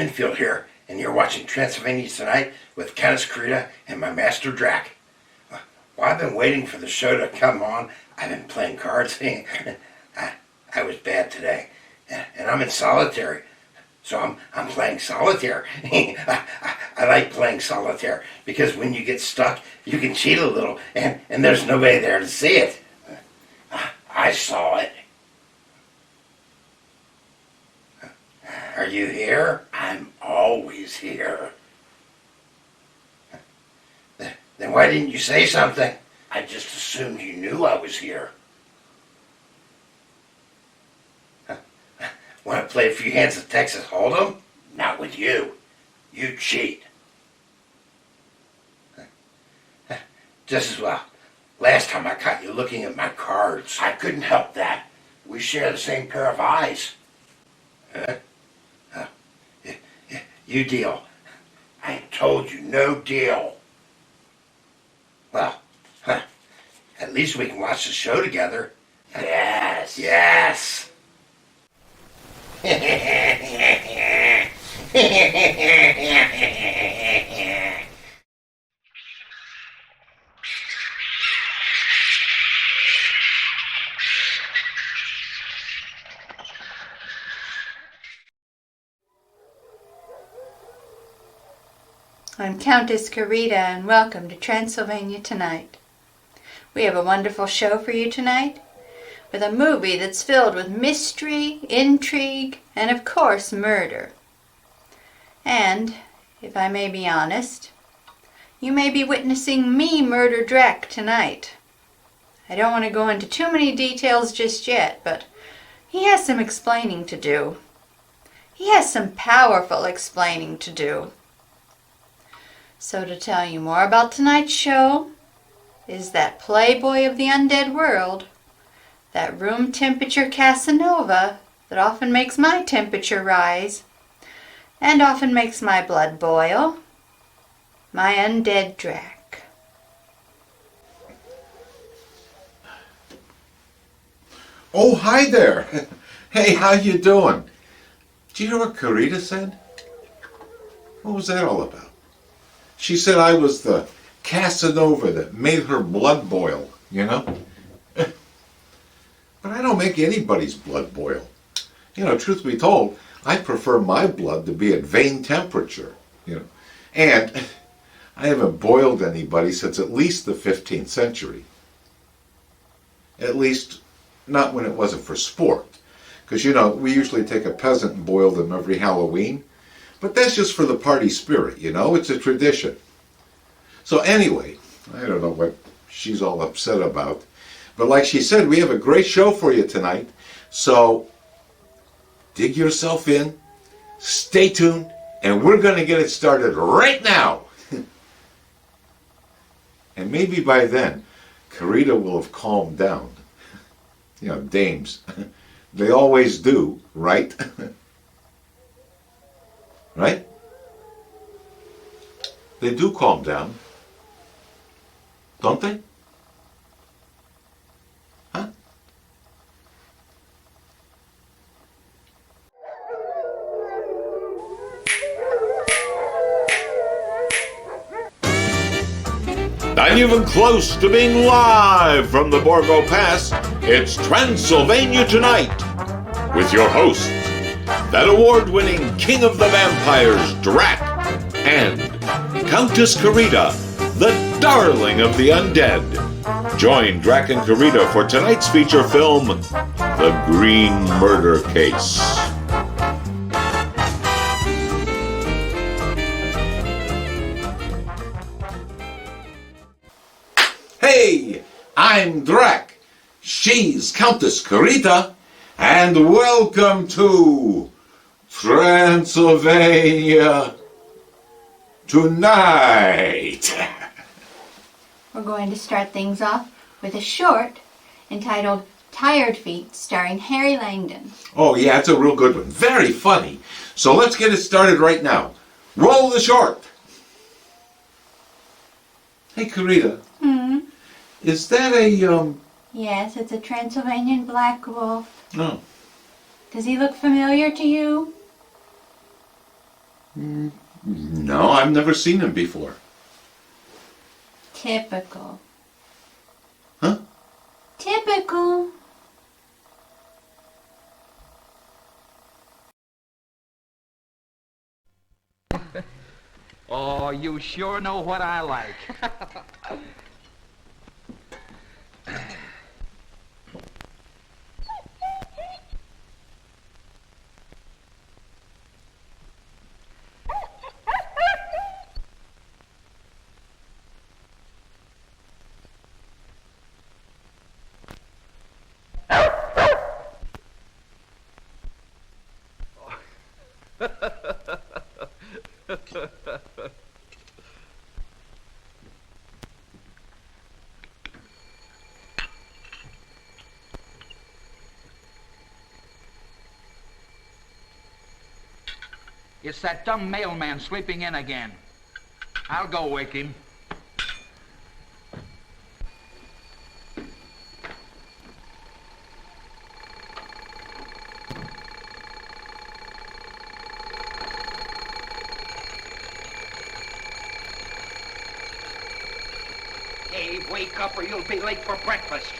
Renfield here, and you're watching Transylvania Tonight with Countess Carita and my master Drac. Well, I've been waiting for the show to come on. I've been playing cards. I was bad today, and I'm in solitary, so I'm playing solitaire. I like playing solitaire because when you get stuck, you can cheat a little, and there's nobody there to see it. I saw it. Are you here? I'm always here. Then why didn't you say something? I just assumed you knew I was here. Want to play a few hands of Texas Hold'em? Not with you. You cheat. Just as well. Last time I caught you looking at my cards. I couldn't help that. We share the same pair of eyes. You deal. I told you, no deal. Well, at least we can watch the show together. Yes, yes. I'm Countess Carita, and welcome to Transylvania Tonight. We have a wonderful show for you tonight, with a movie that's filled with mystery, intrigue, and of course murder. And, if I may be honest, you may be witnessing me murder Drac tonight. I don't want to go into too many details just yet, but he has some explaining to do. He has some powerful explaining to do. So to tell you more about tonight's show is that playboy of the undead world, that room temperature Casanova that often makes my temperature rise and often makes my blood boil, my undead Drac. Oh, hi there. Hey, how you doing? Did you hear what Carita said? What was that all about? She said I was the Casanova that made her blood boil, you know? But I don't make anybody's blood boil. You know, truth be told, I prefer my blood to be at vein temperature, you know. And I haven't boiled anybody since at least the 15th century. At least, not when it wasn't for sport. Because, you know, we usually take a peasant and boil them every Halloween. But that's just for the party spirit, you know? It's a tradition. So anyway, I don't know what she's all upset about. But like she said, we have a great show for you tonight. So dig yourself in, stay tuned, and we're going to get it started right now. And maybe by then, Carita will have calmed down. You know, dames. They always do, right? Right? They do calm down. Don't they? Huh? Not even close to being live from the Borgo Pass, it's Transylvania Tonight with your hosts, that award-winning King of the Vampires, Drac, and Countess Carita, the darling of the undead. Join Drac and Carita for tonight's feature film, The Greene Murder Case. Hey, I'm Drac. She's Countess Carita. And welcome to Transylvania Tonight. We're going to start things off with a short entitled Tired Feet, starring Harry Langdon. Oh yeah, it's a real good one. Very funny. So let's get it started right now. Roll the short. Hey, Carita. Is that a, Yes, it's a Transylvanian black wolf. Oh. Does he look familiar to you? No, I've never seen him before. Typical. Huh? Typical. Oh, you sure know what I like. It's that dumb mailman sleeping in again. I'll go wake him. Dave, wake up or you'll be late for breakfast.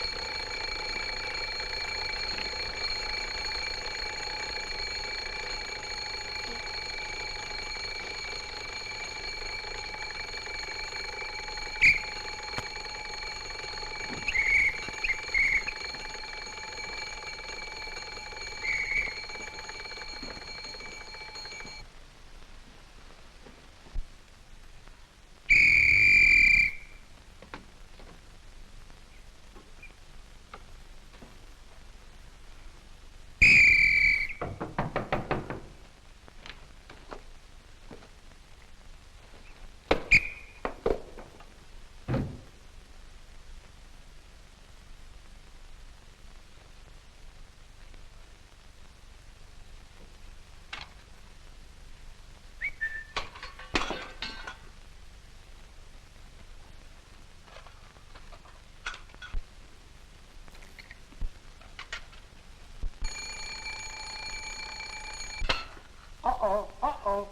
Uh-oh, uh-oh.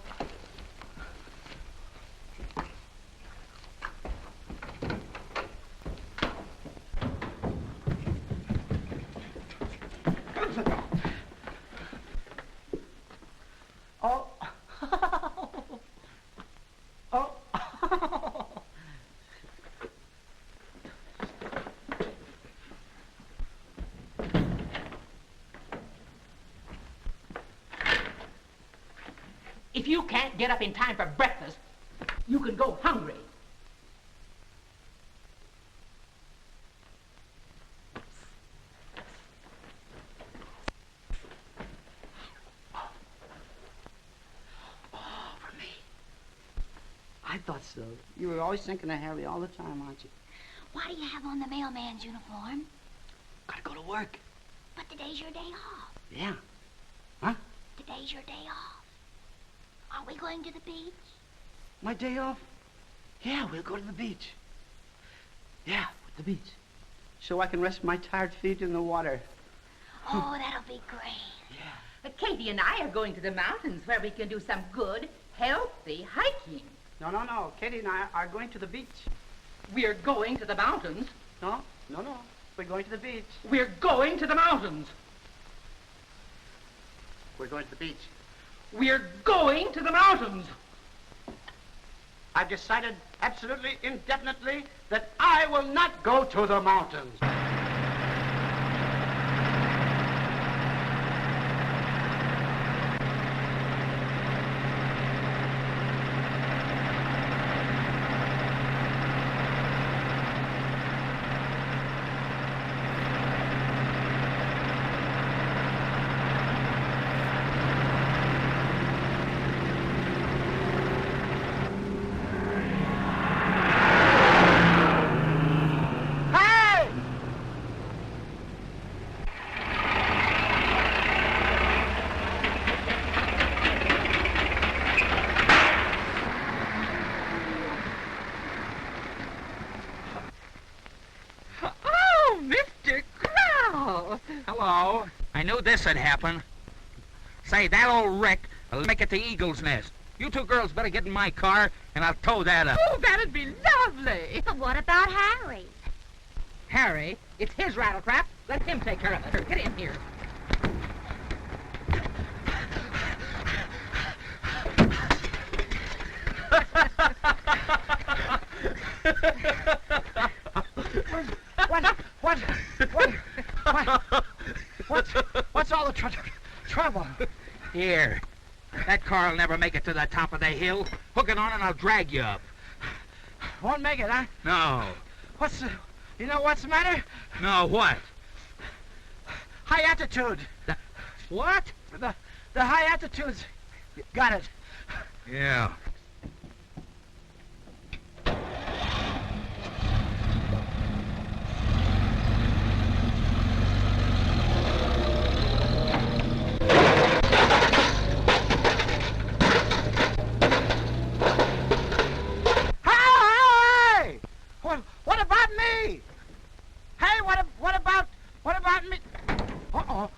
Oh. Oh. If you can't get up in time for breakfast, you can go hungry. Oh, for me. I thought so. You were always thinking of Harry all the time, aren't you? Why do you have on the mailman's uniform? Gotta go to work. But today's your day off. Yeah. Huh? Today's your day off. Aren't we going to the beach? My day off? Yeah, we'll go to the beach. Yeah, the beach. So I can rest my tired feet in the water. Oh, that'll be great. Yeah. Katie and I are going to the mountains where we can do some good, healthy hiking. No. Katie and I are going to the beach. We're going to the mountains. No. We're going to the beach. We're going to the mountains. We're going to the beach. We're going to the mountains. I've decided absolutely indefinitely that I will not go to the mountains. Hello. I knew this would happen. Say, that old wreck will make it to Eagle's Nest. You two girls better get in my car, and I'll tow that up. Oh, that'd be lovely. But what about Harry? Harry, it's his rattletrap. Let him take care of it. Get in here. What's all the trouble? Here. That car'll never make it to the top of the hill. Hook it on and I'll drag you up. Won't make it, huh? No. You know what's the matter? No, what? High altitude. What? The high altitudes. Got it. Yeah. Hey! What about me? Hey, what about me? Uh-oh.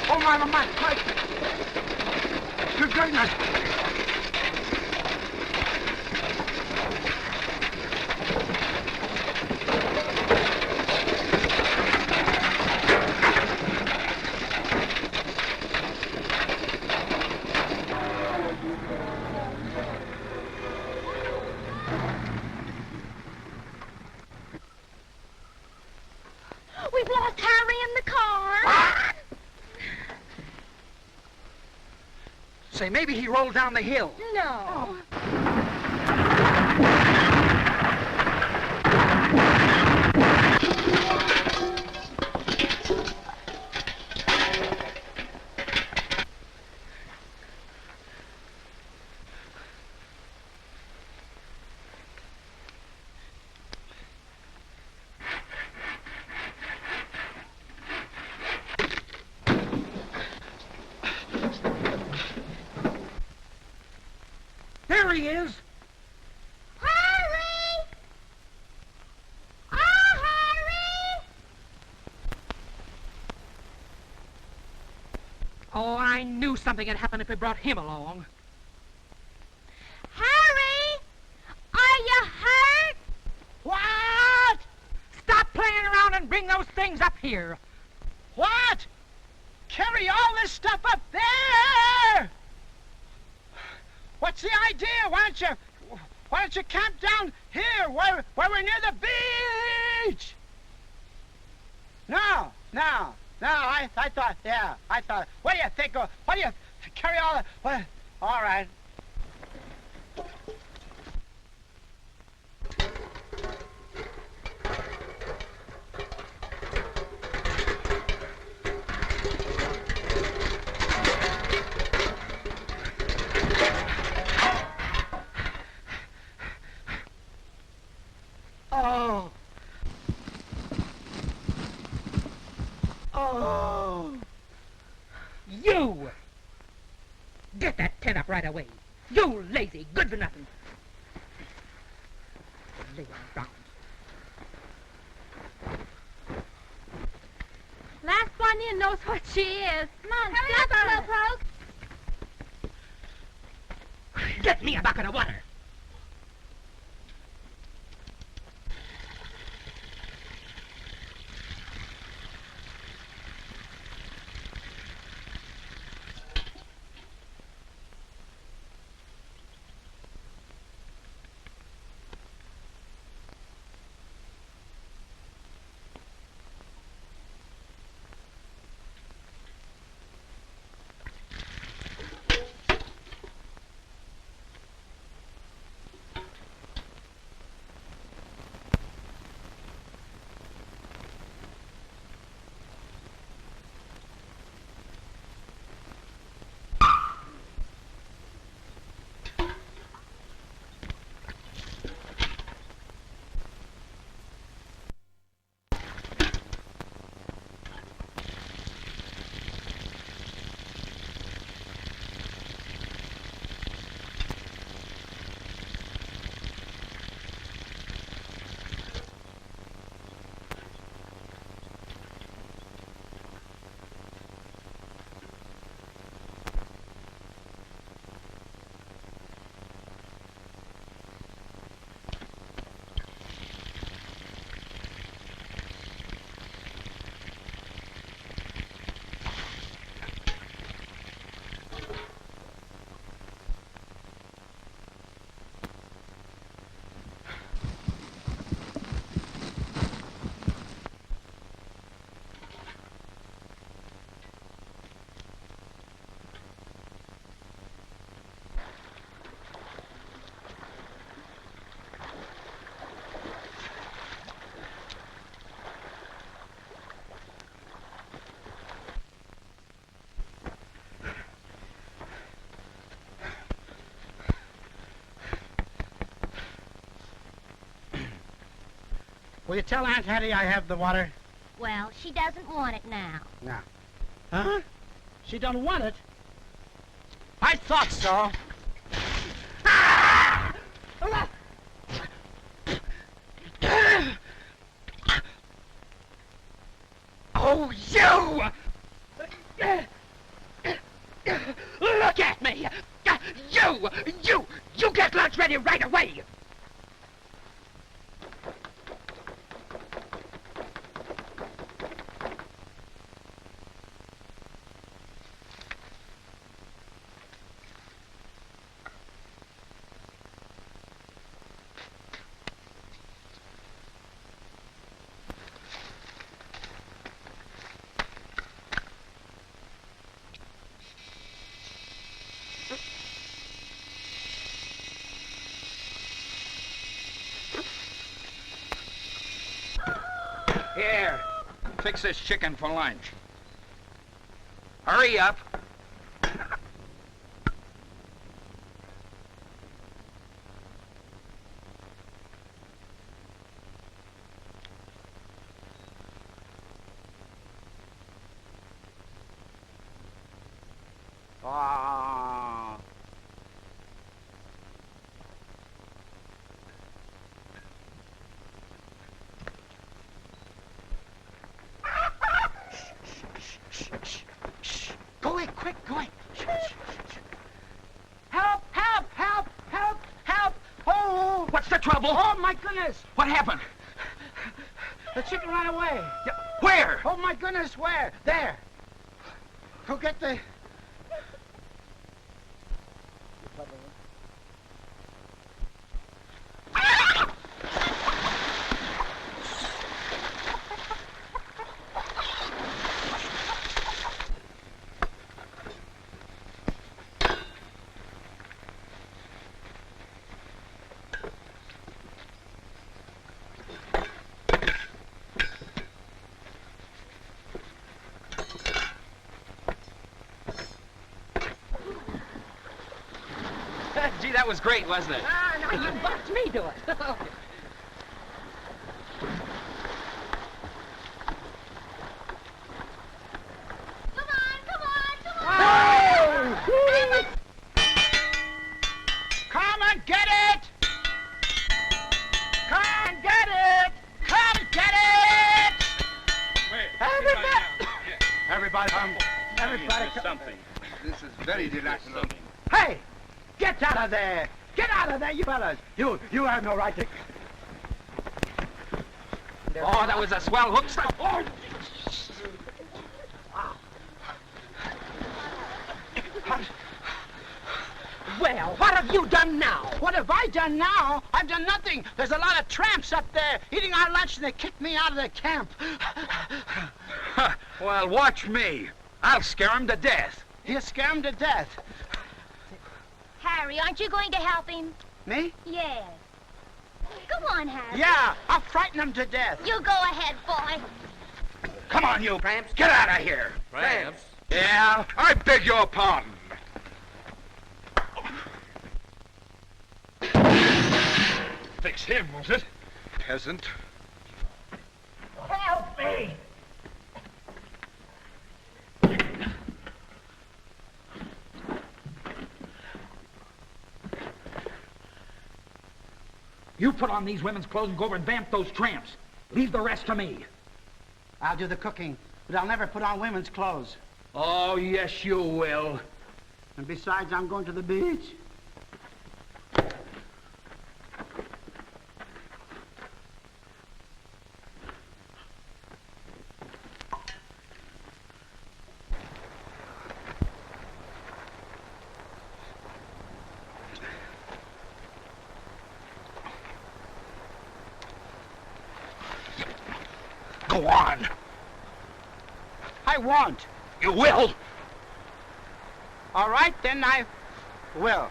Oh my. Good goodness. We've lost Harry in the car. Say, maybe he rolled down the hill. No. There he is. Harry! Oh, Harry! Oh, I knew something had happened if we brought him along. Harry! Are you hurt? What? Stop playing around and bring those things up here. What? Carry all this stuff up there? What's the idea? Why don't you camp down here where we're near the beach? No. I thought. What do you think? What do you carry all that? What? All right. Oh. You! Get that tent up right away. You lazy, good for nothing. Lay down. Last one in knows what she is. Come on, hurry up, Slowpoke. Get me a bucket of water. Will you tell Aunt Hattie I have the water? Well, she doesn't want it now. No. Huh? She don't want it? I thought so. Ah! Oh, you! Look at me! You get lunch ready right away! Here, fix this chicken for lunch. Hurry up. Ah. Go away, quick, go away. Help, help, help, help, help. Oh, What's the trouble? oh my goodness. What happened? The chicken ran away. Where? Oh my goodness, where? There. Go get the... Gee, that was great, wasn't it? Ah, now you bucked me to it. Come on, come on, come on! Come and get it! Come and get it! Come and get it! Everybody, everybody, Something. This is very delightful. Hey! Get out of there! Get out of there, you fellas! You have no right to... Oh, that was a swell hook stuff. Oh. Well, what have you done now? What have I done now? I've done nothing. There's a lot of tramps up there eating our lunch and they kicked me out of the camp. Well, watch me. I'll scare him to death. You scare him to death. Harry, aren't you going to help him? Me? Yes. Come on, Harry. Yeah, I'll frighten him to death. You go ahead, boy. Come on, you tramps. Get out of here. Tramps? Yeah, I beg your pardon. Fix him, was it? Peasant. Help me! You put on these women's clothes and go over and vamp those tramps. Leave the rest to me. I'll do the cooking, but I'll never put on women's clothes. Oh, yes, you will. And besides, I'm going to the beach. Go on. I won't. You will. All right, then I will.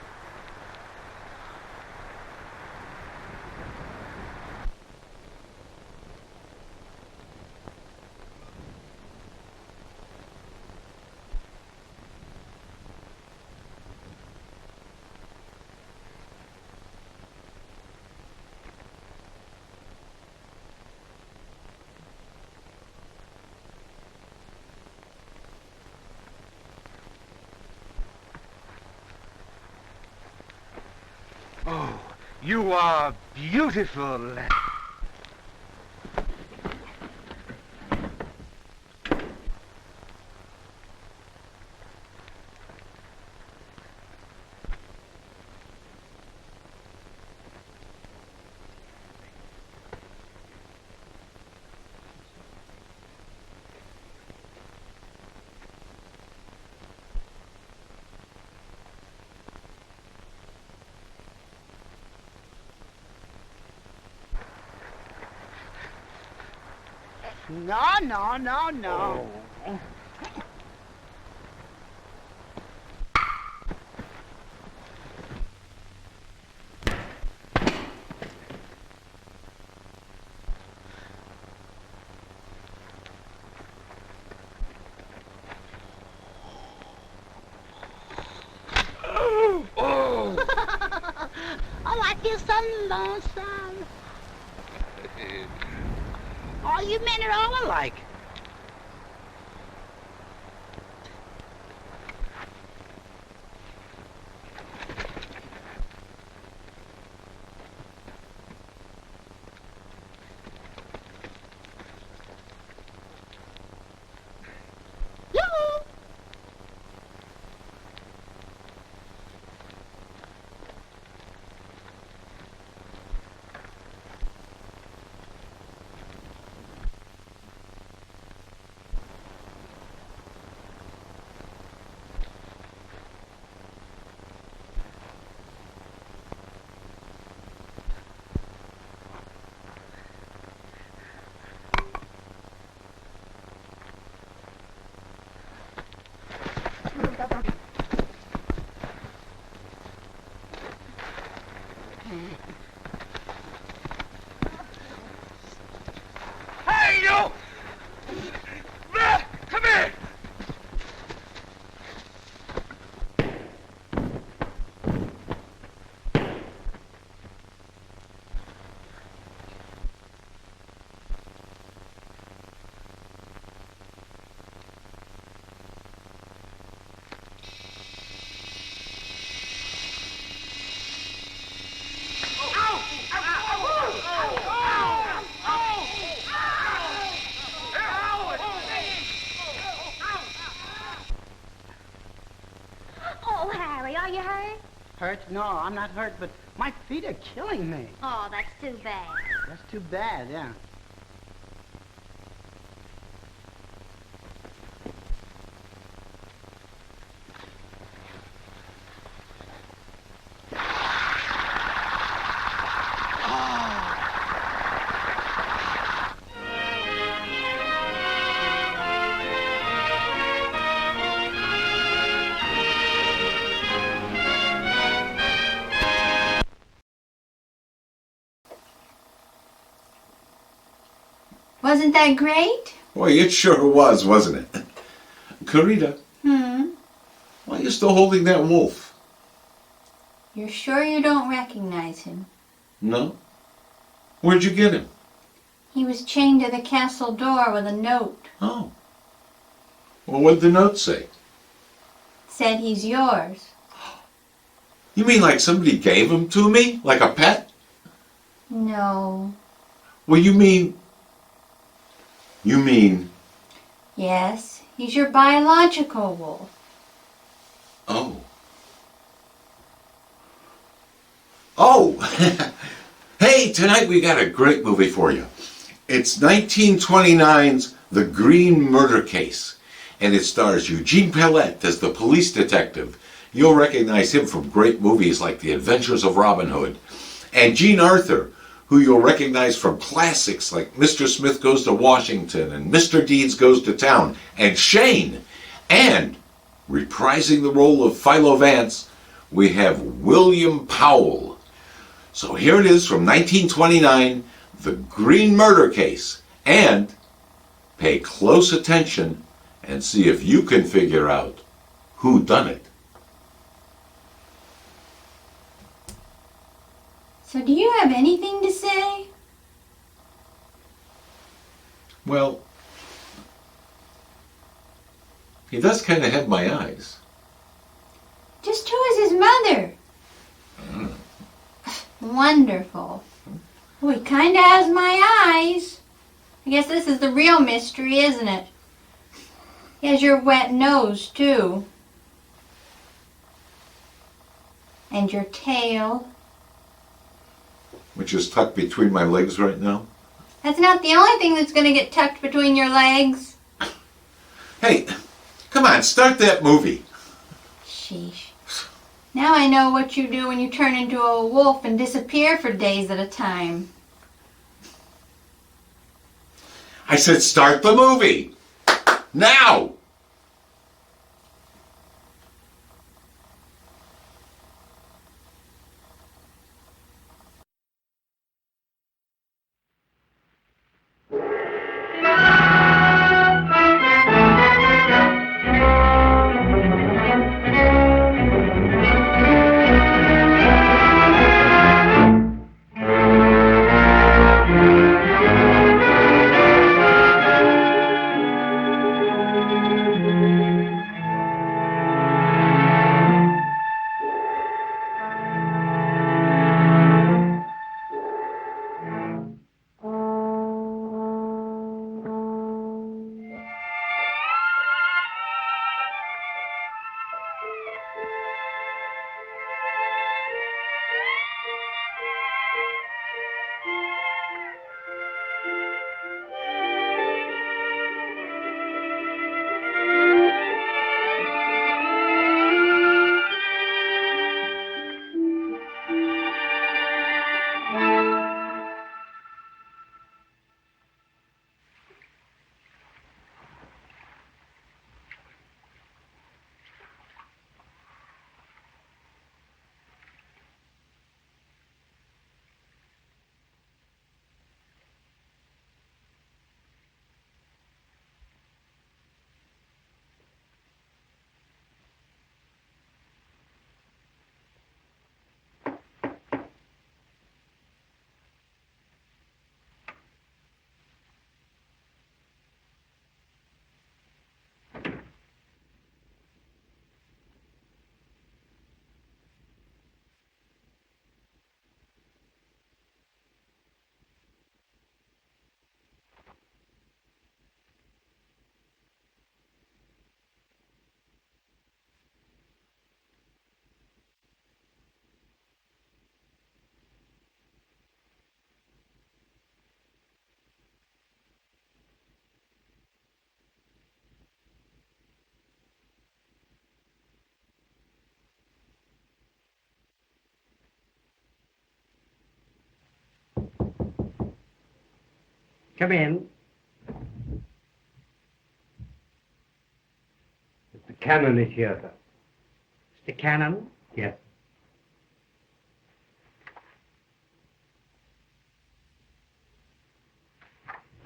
You are beautiful. No, no, no, no. Oh, I feel so lonesome. Oh, you men are all alike. Yoo-hoo! Hey, you! Come here! Oh, Harry, are you hurt? Hurt? No, I'm not hurt, but my feet are killing me. Oh, that's too bad. That's too bad, yeah. Wasn't that great? Boy, it sure was, wasn't it? Carita, Hmm? why are you still holding that wolf? You're sure you don't recognize him? No? Where'd you get him? He was chained to the castle door with a note. Oh. Well, what'd the note say? Said he's yours. You mean like somebody gave him to me? Like a pet? No. Well, you mean... Yes, he's your biological wolf. Oh. Oh! Hey, tonight we got a great movie for you. It's 1929's The Greene Murder Case, and it stars Eugene Pellette as the police detective. You'll recognize him from great movies like The Adventures of Robin Hood, and Jean Arthur, who you'll recognize from classics like Mr. Smith Goes to Washington and Mr. Deeds Goes to Town, and Shane. And reprising the role of Philo Vance, we have William Powell. So here it is from 1929, The Greene Murder Case. And pay close attention and see if you can figure out who done it. So do you have anything to say? Well, he does kind of have my eyes. Just who is his mother? Wonderful. Oh, he kind of has my eyes. I guess this is the real mystery, isn't it? He has your wet nose, too. And your tail. Which is tucked between my legs right now. That's not the only thing that's going to get tucked between your legs. Hey, come on, start that movie. Sheesh. Now I know what you do when you turn into a wolf and disappear for days at a time. I said start the movie. Now! Come in. Mr. Cannon is here, sir. Mr. Cannon? Yes.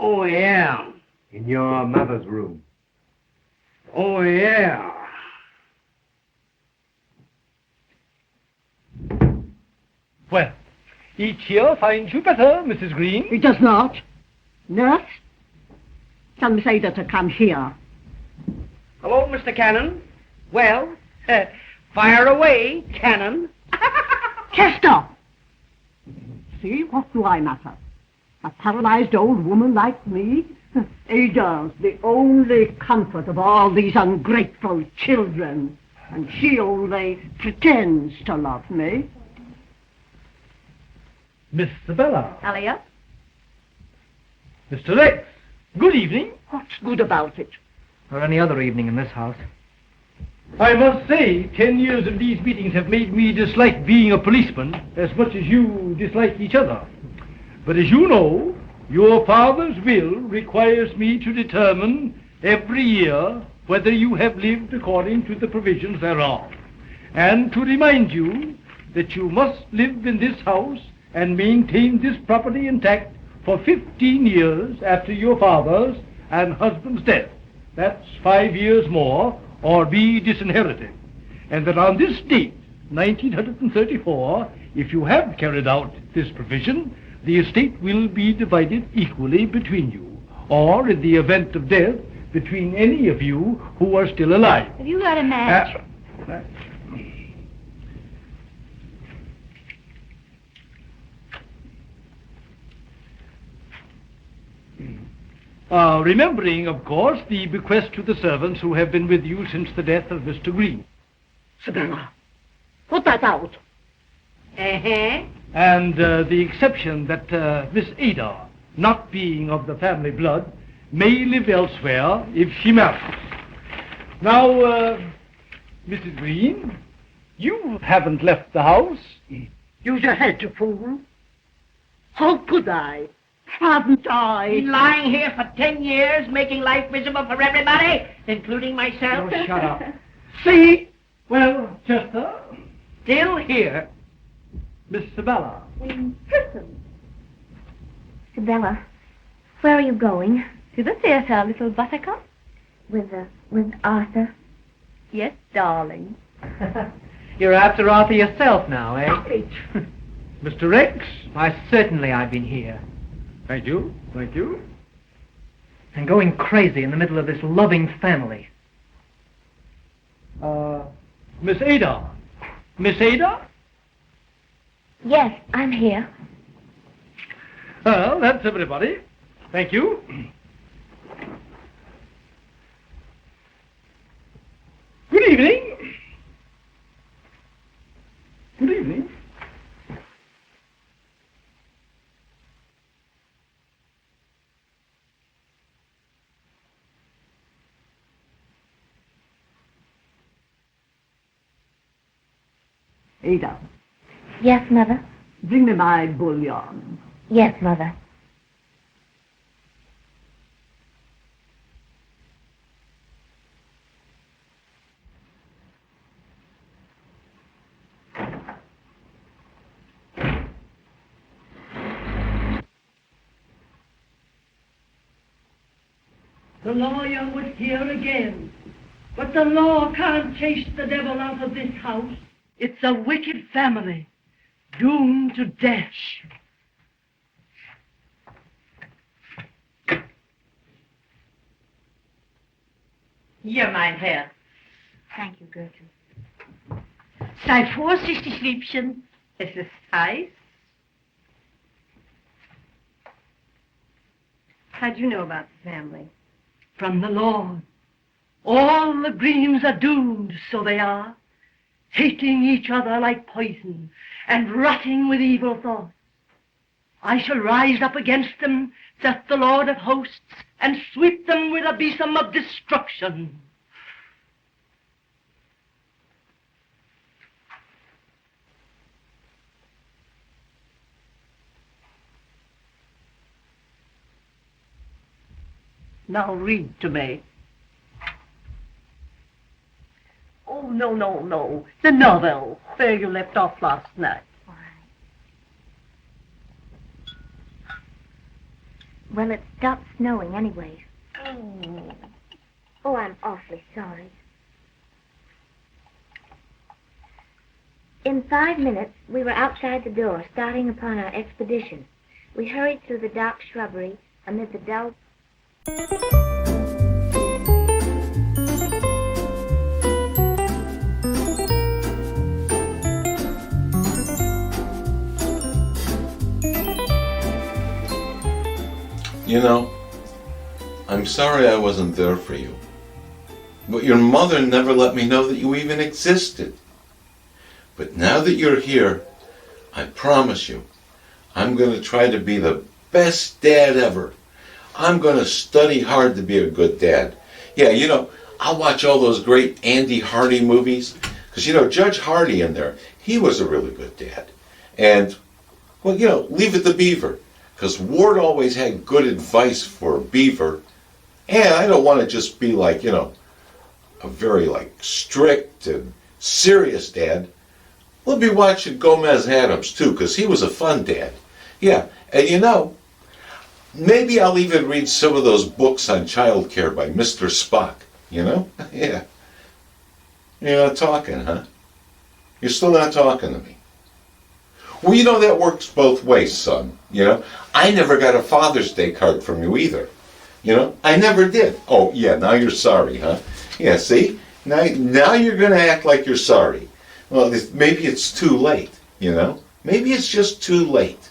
Oh, yeah. In your mother's room. Oh, yeah. Well, each here finds you better, Mrs. Greene. It does not. Nurse, tell Miss Ada to come here. Hello, Mr. Cannon. Well, fire away, Cannon. Chester! See, what do I matter? A paralyzed old woman like me? Ada's the only comfort of all these ungrateful children. And she only pretends to love me. Miss Isabella. Elliot? Mr. Rex. Good evening. What's good about it? Or any other evening in this house. I must say, 10 years of these meetings have made me dislike being a policeman as much as you dislike each other. But as you know, your father's will requires me to determine every year whether you have lived according to the provisions thereof, and to remind you that you must live in this house and maintain this property intact for 15 years after your father's and husband's death. That's 5 years more, or be disinherited. And that on this date, 1934, if you have carried out this provision, the estate will be divided equally between you, or in the event of death, between any of you who are still alive. Have you got a match? Remembering, of course, the bequest to the servants who have been with you since the death of Mr. Greene. Sibylla, put that out. Uh-huh. And the exception that Miss Ada, not being of the family blood, may live elsewhere if she marries. Now, Mrs. Greene, you haven't left the house. Use your head, you fool. How could I? Haven't I? Been lying here for 10 years, making life miserable for everybody, including myself. Oh, shut up. See? Well, Chester, Still here. Miss Sibylla. In person. Sibylla, where are you going? To the theater, little buttercup. With Arthur? Yes, darling. You're after Arthur yourself now, eh? Mr. Rex. Why, certainly I've been here. Thank you. Thank you. And going crazy in the middle of this loving family. Miss Ada. Miss Ada? Yes, I'm here. Well, that's everybody. Thank you. Good evening. Good evening. Ada, Yes, Mother? bring me my bouillon. Yes, Mother. The lawyer was here again. But the law can't chase the devil out of this house. It's a wicked family, doomed to death. Hier, mein Herr. Thank you, Gertrude. Sei vorsichtig, Liebchen. Es ist heiß. How'd you know about the family? From the Lord. All the Greenes are doomed, so they are. Hating each other like poison, and rotting with evil thoughts. I shall rise up against them, saith the Lord of hosts, and sweep them with a besom of destruction. Now read to me. Oh, no. The novel, where you left off last night. Well, it stopped snowing anyway. Oh. Oh, I'm awfully sorry. In 5 minutes, we were outside the door, starting upon our expedition. We hurried through the dark shrubbery amid the dull... You know, I'm sorry I wasn't there for you. But your mother never let me know that you even existed. But now that you're here, I promise you, I'm going to try to be the best dad ever. I'm going to study hard to be a good dad. Yeah, you know, I'll watch all those great Andy Hardy movies. Because, you know, Judge Hardy in there, he was a really good dad. And, well, you know, Leave It to Beaver. Because Ward always had good advice for Beaver. And I don't want to just be like, you know, a very, like, strict and serious dad. We'll be watching Gomez Adams, too, because he was a fun dad. Yeah, and you know, maybe I'll even read some of those books on childcare by Mr. Spock, you know? Yeah. You're not talking, huh? You're still not talking to me. Well, you know, that works both ways, son. You know, I never got a Father's Day card from you either. You know, I never did. Oh, yeah, now you're sorry, huh? Yeah, see? Now you're going to act like you're sorry. Well, maybe it's too late, you know? Maybe it's just too late.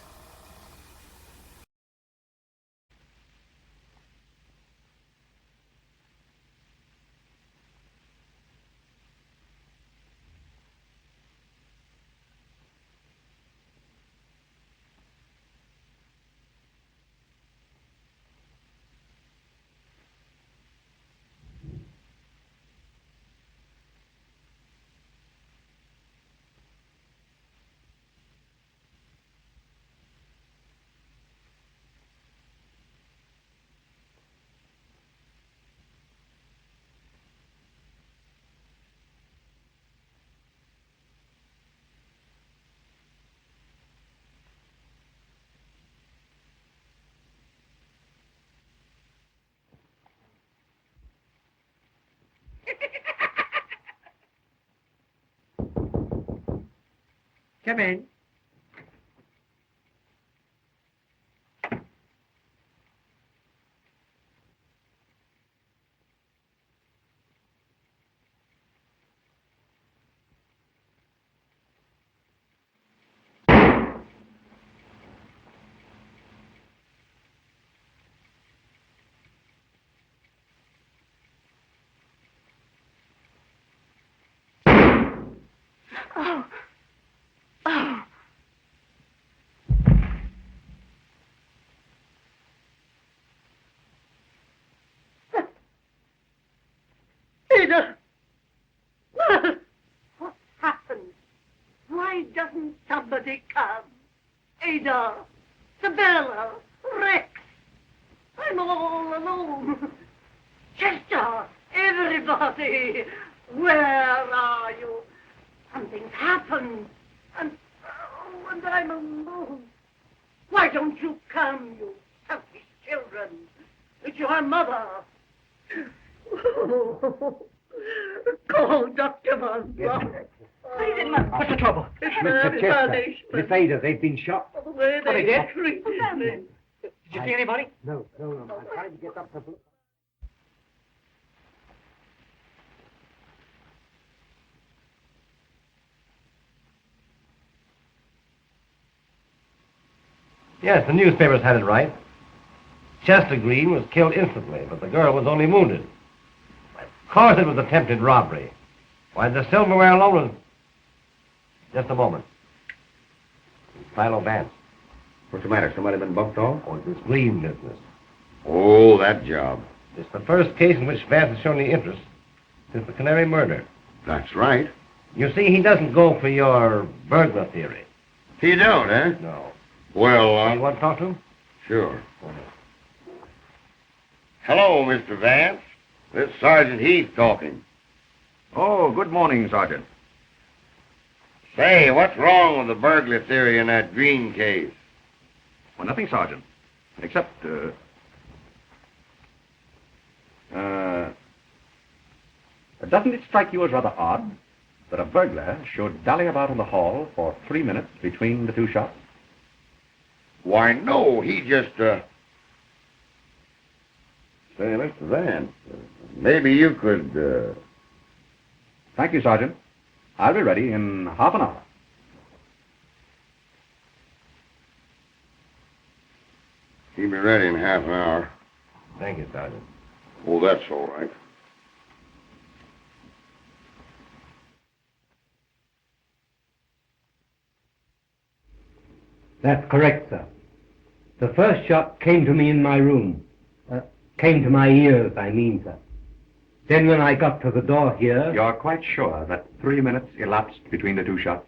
Come in. Oh. Oh. Ada! What happened? Why doesn't somebody come? Ada! Sabella! Rex! I'm all alone. Chester! Everybody! Where are you? Something's happened. And I'm alone. Why don't you come, you selfish children? It's your mother. Call Dr. Von Block. What's the trouble? Mr. Chester, Miss Ada, they've been shot. The way Oh, they did? treated me. Did you see anybody? No. I'm trying to get up the... Yes, the newspapers had it right. Chester Greene was killed instantly, but the girl was only wounded. Of course it was attempted robbery. Why, the silverware alone was... Just a moment. Philo Vance. What's the matter? Somebody been bumped off? Oh, it's this Greene business. Oh, that job. It's the first case in which Vance has shown any interest since the Canary murder. That's right. You see, he doesn't go for your burglar theory. He don't, eh? No. Well, You want to talk to him? Sure. Hello, Mr. Vance. This Sergeant Heath talking. Oh, good morning, Sergeant. Say, what's wrong with the burglar theory in that Greene case? Well, nothing, Sergeant. Except, doesn't it strike you as rather odd that a burglar should dally about in the hall for 3 minutes between the two shots? Why, no, he just, Say, Mr. Vance, maybe you could, Thank you, Sergeant. I'll be ready in half an hour. He'll be ready in half an hour. Thank you, Sergeant. Oh, that's all right. That's correct, sir. The first shot came to me in my room. Came to my ears, I mean, sir. Then when I got to the door here... You're quite sure that 3 minutes elapsed between the two shots?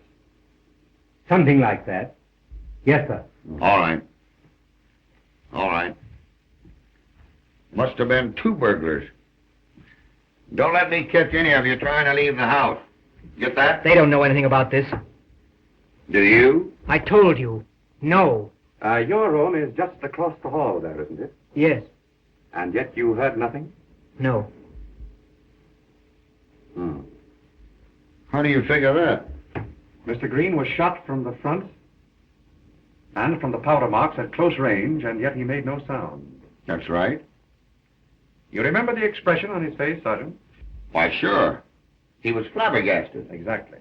Something like that. Yes, sir. All right. All right. Must have been two burglars. Don't let me catch any of you trying to leave the house. Get that? They don't know anything about this. Do you? I told you. No. Your room is just across the hall there, isn't it? Yes. And yet you heard nothing? No. How do you figure that? Mr. Greene was shot from the front and from the powder marks at close range, and yet he made no sound. That's right. You remember the expression on his face, Sergeant? Why, sure. He was flabbergasted. Exactly.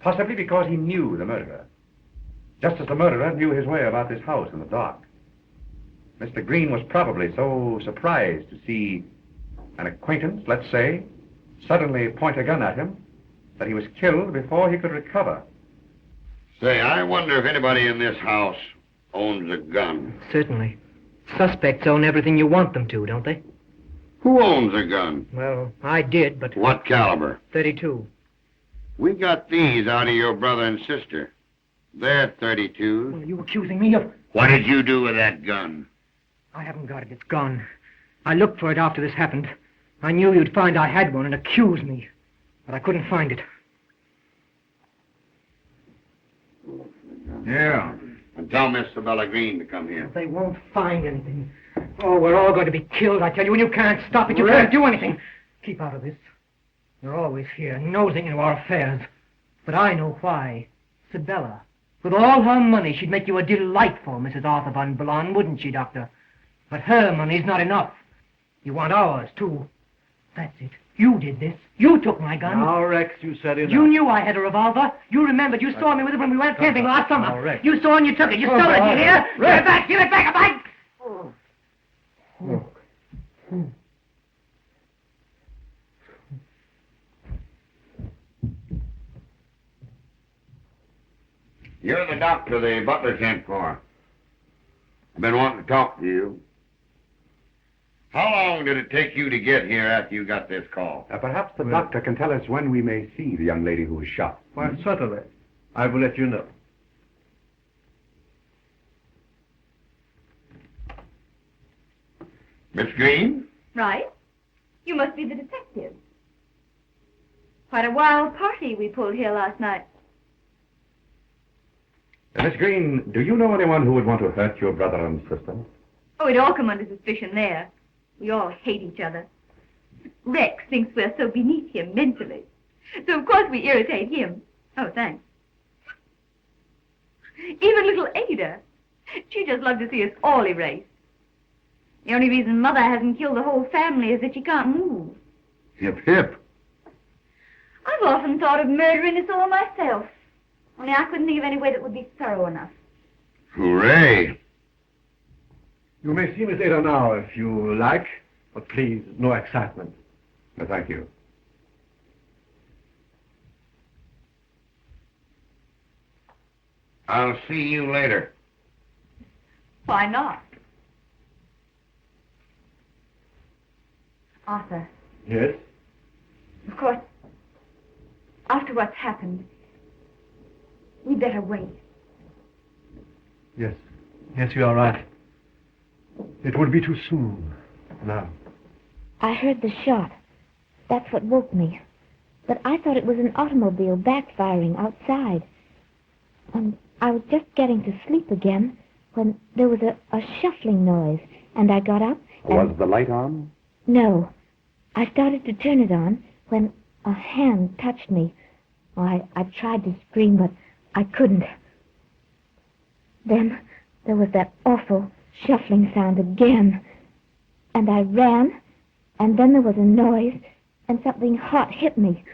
Possibly because he knew the murderer. Just as the murderer knew his way about this house in the dark. Mr. Greene was probably so surprised to see an acquaintance, let's say, suddenly point a gun at him, that he was killed before he could recover. Say, I wonder if anybody in this house owns a gun. Certainly. Suspects own everything you want them to, don't they? Who owns a gun? Well, I did, but... What caliber? 32. We got these out of your brother and sister. They're 32s. Well, are you accusing me of... What did you do with that gun? I haven't got it. It's gone. I looked for it after this happened. I knew you'd find I had one and accuse me. But I couldn't find it. Yeah. And tell Miss Sabella Greene to come here. They won't find anything. Oh, we're all going to be killed, I tell you, and you can't stop it. You can't do anything. Keep out of this. You're always here, nosing into our affairs. But I know why. Sibella. With all her money, she'd make you a delightful Mrs. Arthur von Blon, wouldn't she, Doctor? But her money's not enough. You want ours, too. That's it. You did this. You took my gun. Now, Rex, you said enough. You knew I had a revolver. You remembered. You saw me with it when we went camping last summer. Now, Rex. You saw and you took it. You stole it. You hear? Give it back. Give it back. You're the doctor the butler sent for. I've been wanting to talk to you. How long did it take you to get here after you got this call? Perhaps the doctor can tell us when we may see the young lady who was shot. Why, certainly. I will let you know. Miss Greene? Right. You must be the detective. Quite a wild party we pulled here last night. Miss Greene, do you know anyone who would want to hurt your brother and sister? Oh, we'd all come under suspicion there. We all hate each other. Rex thinks we're so beneath him mentally. So, of course, we irritate him. Oh, thanks. Even little Ada. She just loves to see us all erased. The only reason Mother hasn't killed the whole family is that she can't move. Hip, hip. I've often thought of murdering us all myself. Only I couldn't think of any way that would be thorough enough. Hooray. You may see Miss Ada now if you like, but please, no excitement. Thank you. I'll see you later. Why not? Arthur. Yes? Of course, after what's happened, we'd better wait. Yes. Yes, you are right. It would be too soon. Now. I heard the shot. That's what woke me. But I thought it was an automobile backfiring outside. And I was just getting to sleep again when there was a shuffling noise, and I got up and... Was the light on? No. I started to turn it on when a hand touched me. Oh, I tried to scream, but I couldn't. Then there was that awful shuffling sound again. And I ran, and then there was a noise, and something hot hit me.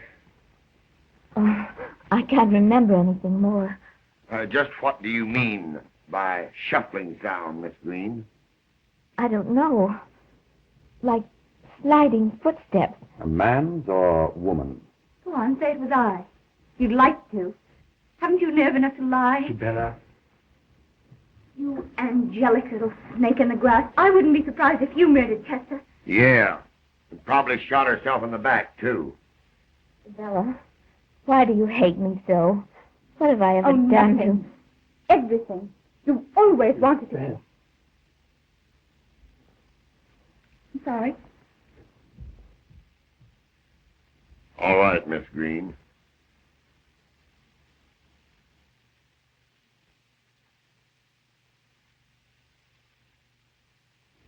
Oh, I can't remember anything more. Just what do you mean by shuffling sound, Miss Greene? I don't know. Like sliding footsteps. A man's or woman? Go on, say it was I. You'd like to. Haven't you nerve enough to lie? Bella. You angelic little snake in the grass. I wouldn't be surprised if you murdered Chester. Yeah. And probably shot herself in the back, too. Bella, why do you hate me so? What have I ever done nothing. Everything. You've always wanted to. I'm sorry. All right, Miss Greene.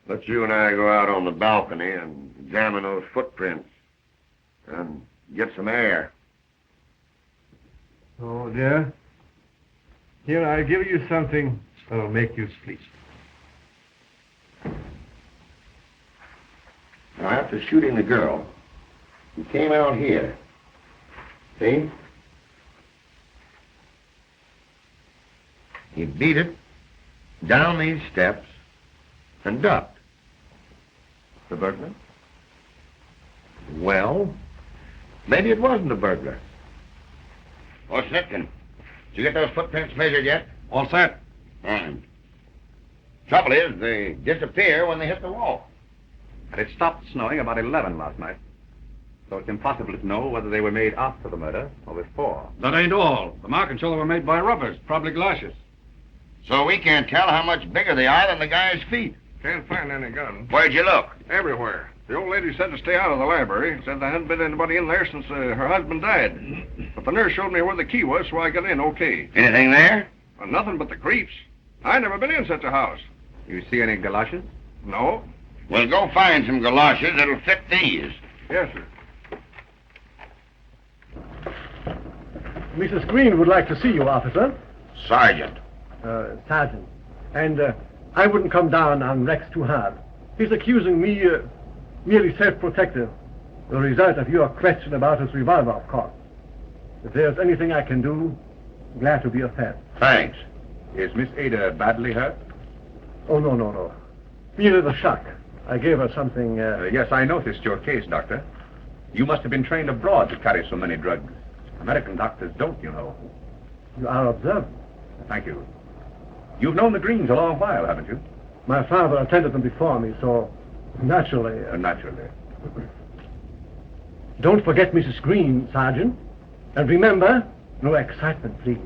Let's you and I go out on the balcony and examine those footprints and get some air. Oh, dear. Here, I'll give you something that'll make you sleep. Now, after shooting the girl, he came out here. See? He beat it down these steps and ducked. The burglar? Well, maybe it wasn't a burglar. Oh, Snipkin, did you get those footprints measured yet? All set. Fine. Trouble is, they disappear when they hit the wall. And it stopped snowing about 11 last night. So it's impossible to know whether they were made after the murder or before. That ain't all. The markings show they were made by rubbers, probably galoshes. So we can't tell how much bigger they are than the guy's feet. Can't find any gun. Where'd you look? Everywhere. The old lady said to stay out of the library. Said there hadn't been anybody in there since her husband died. But the nurse showed me where the key was, so I got in okay. Anything there? Nothing but the creeps. I never been in such a house. You see any galoshes? No. Well, go find some galoshes that'll fit these. Yes, sir. Mrs. Greene would like to see you, officer. Sergeant. Sergeant. And I wouldn't come down on Rex too hard. He's accusing me merely self-protective. The result of your question about his revolver, of course. If there's anything I can do, glad to be of help. Thanks. Is Miss Ada badly hurt? Oh, no. Merely the shock. I gave her something... Yes, I noticed your case, Doctor. You must have been trained abroad to carry so many drugs. American doctors don't, you know. You are observant. Thank you. You've known the Greenes a long while, haven't you? My father attended them before me, so naturally... Naturally. Don't forget Mrs. Greene, Sergeant. And remember, no excitement, please.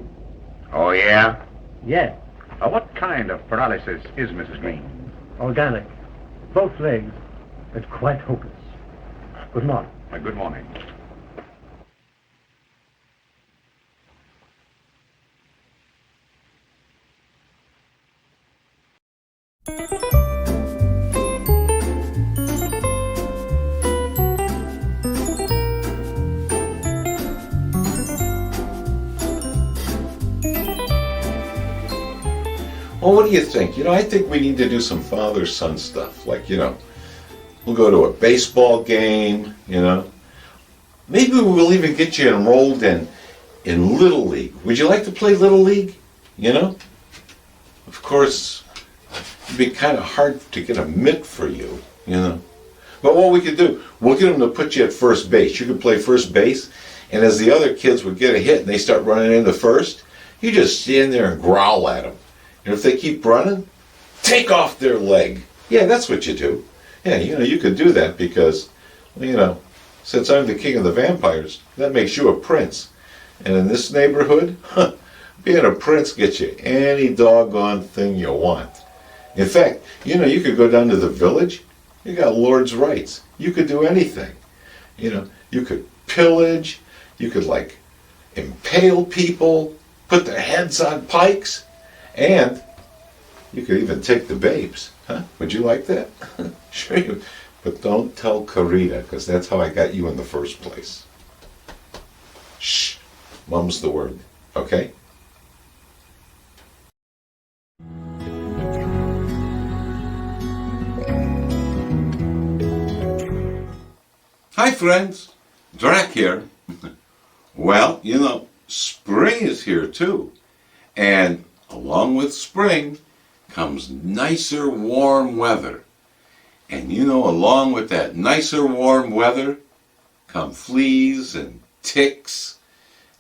Oh, yeah? Yes. What kind of paralysis is Mrs. Greene? Organic. Both legs. It's quite hopeless. Good morning. Good morning. Well, what do you think? I think we need to do some father-son stuff. Like, we'll go to a baseball game, Maybe we'll even get you enrolled in Little League. Would you like to play Little League? Of course, it'd be kind of hard to get a mitt for you, But what we could do, we'll get them to put you at first base. You could play first base, and as the other kids would get a hit and they start running into first, you just stand there and growl at them. And if they keep running, take off their leg. Yeah, that's what you do. Yeah, you could do that because, since I'm the king of the vampires, that makes you a prince. And in this neighborhood, being a prince gets you any doggone thing you want. In fact, you could go down to the village. You got lord's rights. You could do anything. You could pillage. You could, impale people, put their heads on pikes. And you could even take the babes. Huh? Would you like that? Sure you would. But don't tell Carita, because that's how I got you in the first place. Shh. Mum's the word. Okay? Hi, friends. Drac here. Well, spring is here, too. And along with spring comes nicer warm weather. And along with that nicer warm weather come fleas and ticks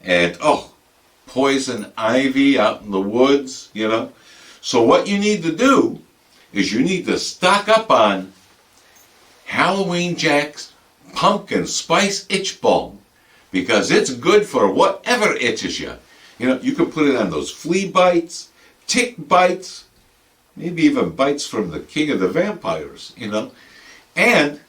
and, poison ivy out in the woods, So what you need to do is you need to stock up on Halloween Jack's Pumpkin Spice Itch Balm because it's good for whatever itches you. You can put it on those flea bites, tick bites, maybe even bites from the king of the vampires, And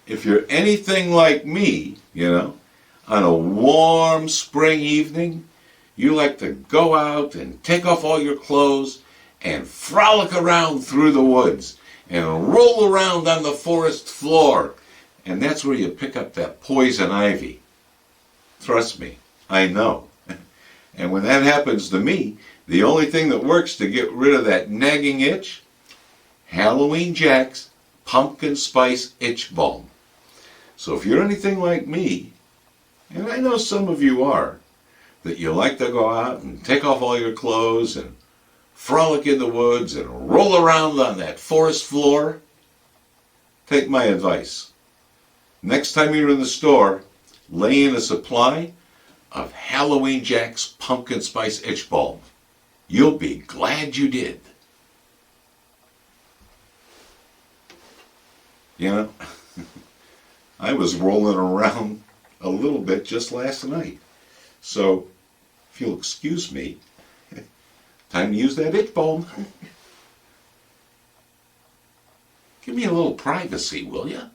if you're anything like me, on a warm spring evening, you like to go out and take off all your clothes and frolic around through the woods and roll around on the forest floor. And that's where you pick up that poison ivy. Trust me, I know. And when that happens to me, the only thing that works to get rid of that nagging itch, Halloween Jack's Pumpkin Spice Itch Balm. So if you're anything like me, and I know some of you are, that you like to go out and take off all your clothes and frolic in the woods and roll around on that forest floor, take my advice. Next time you're in the store, lay in a supply of Halloween Jack's Pumpkin Spice Itch Balm. You'll be glad you did. I was rolling around a little bit just last night. So, if you'll excuse me, time to use that itch balm. Give me a little privacy, will ya?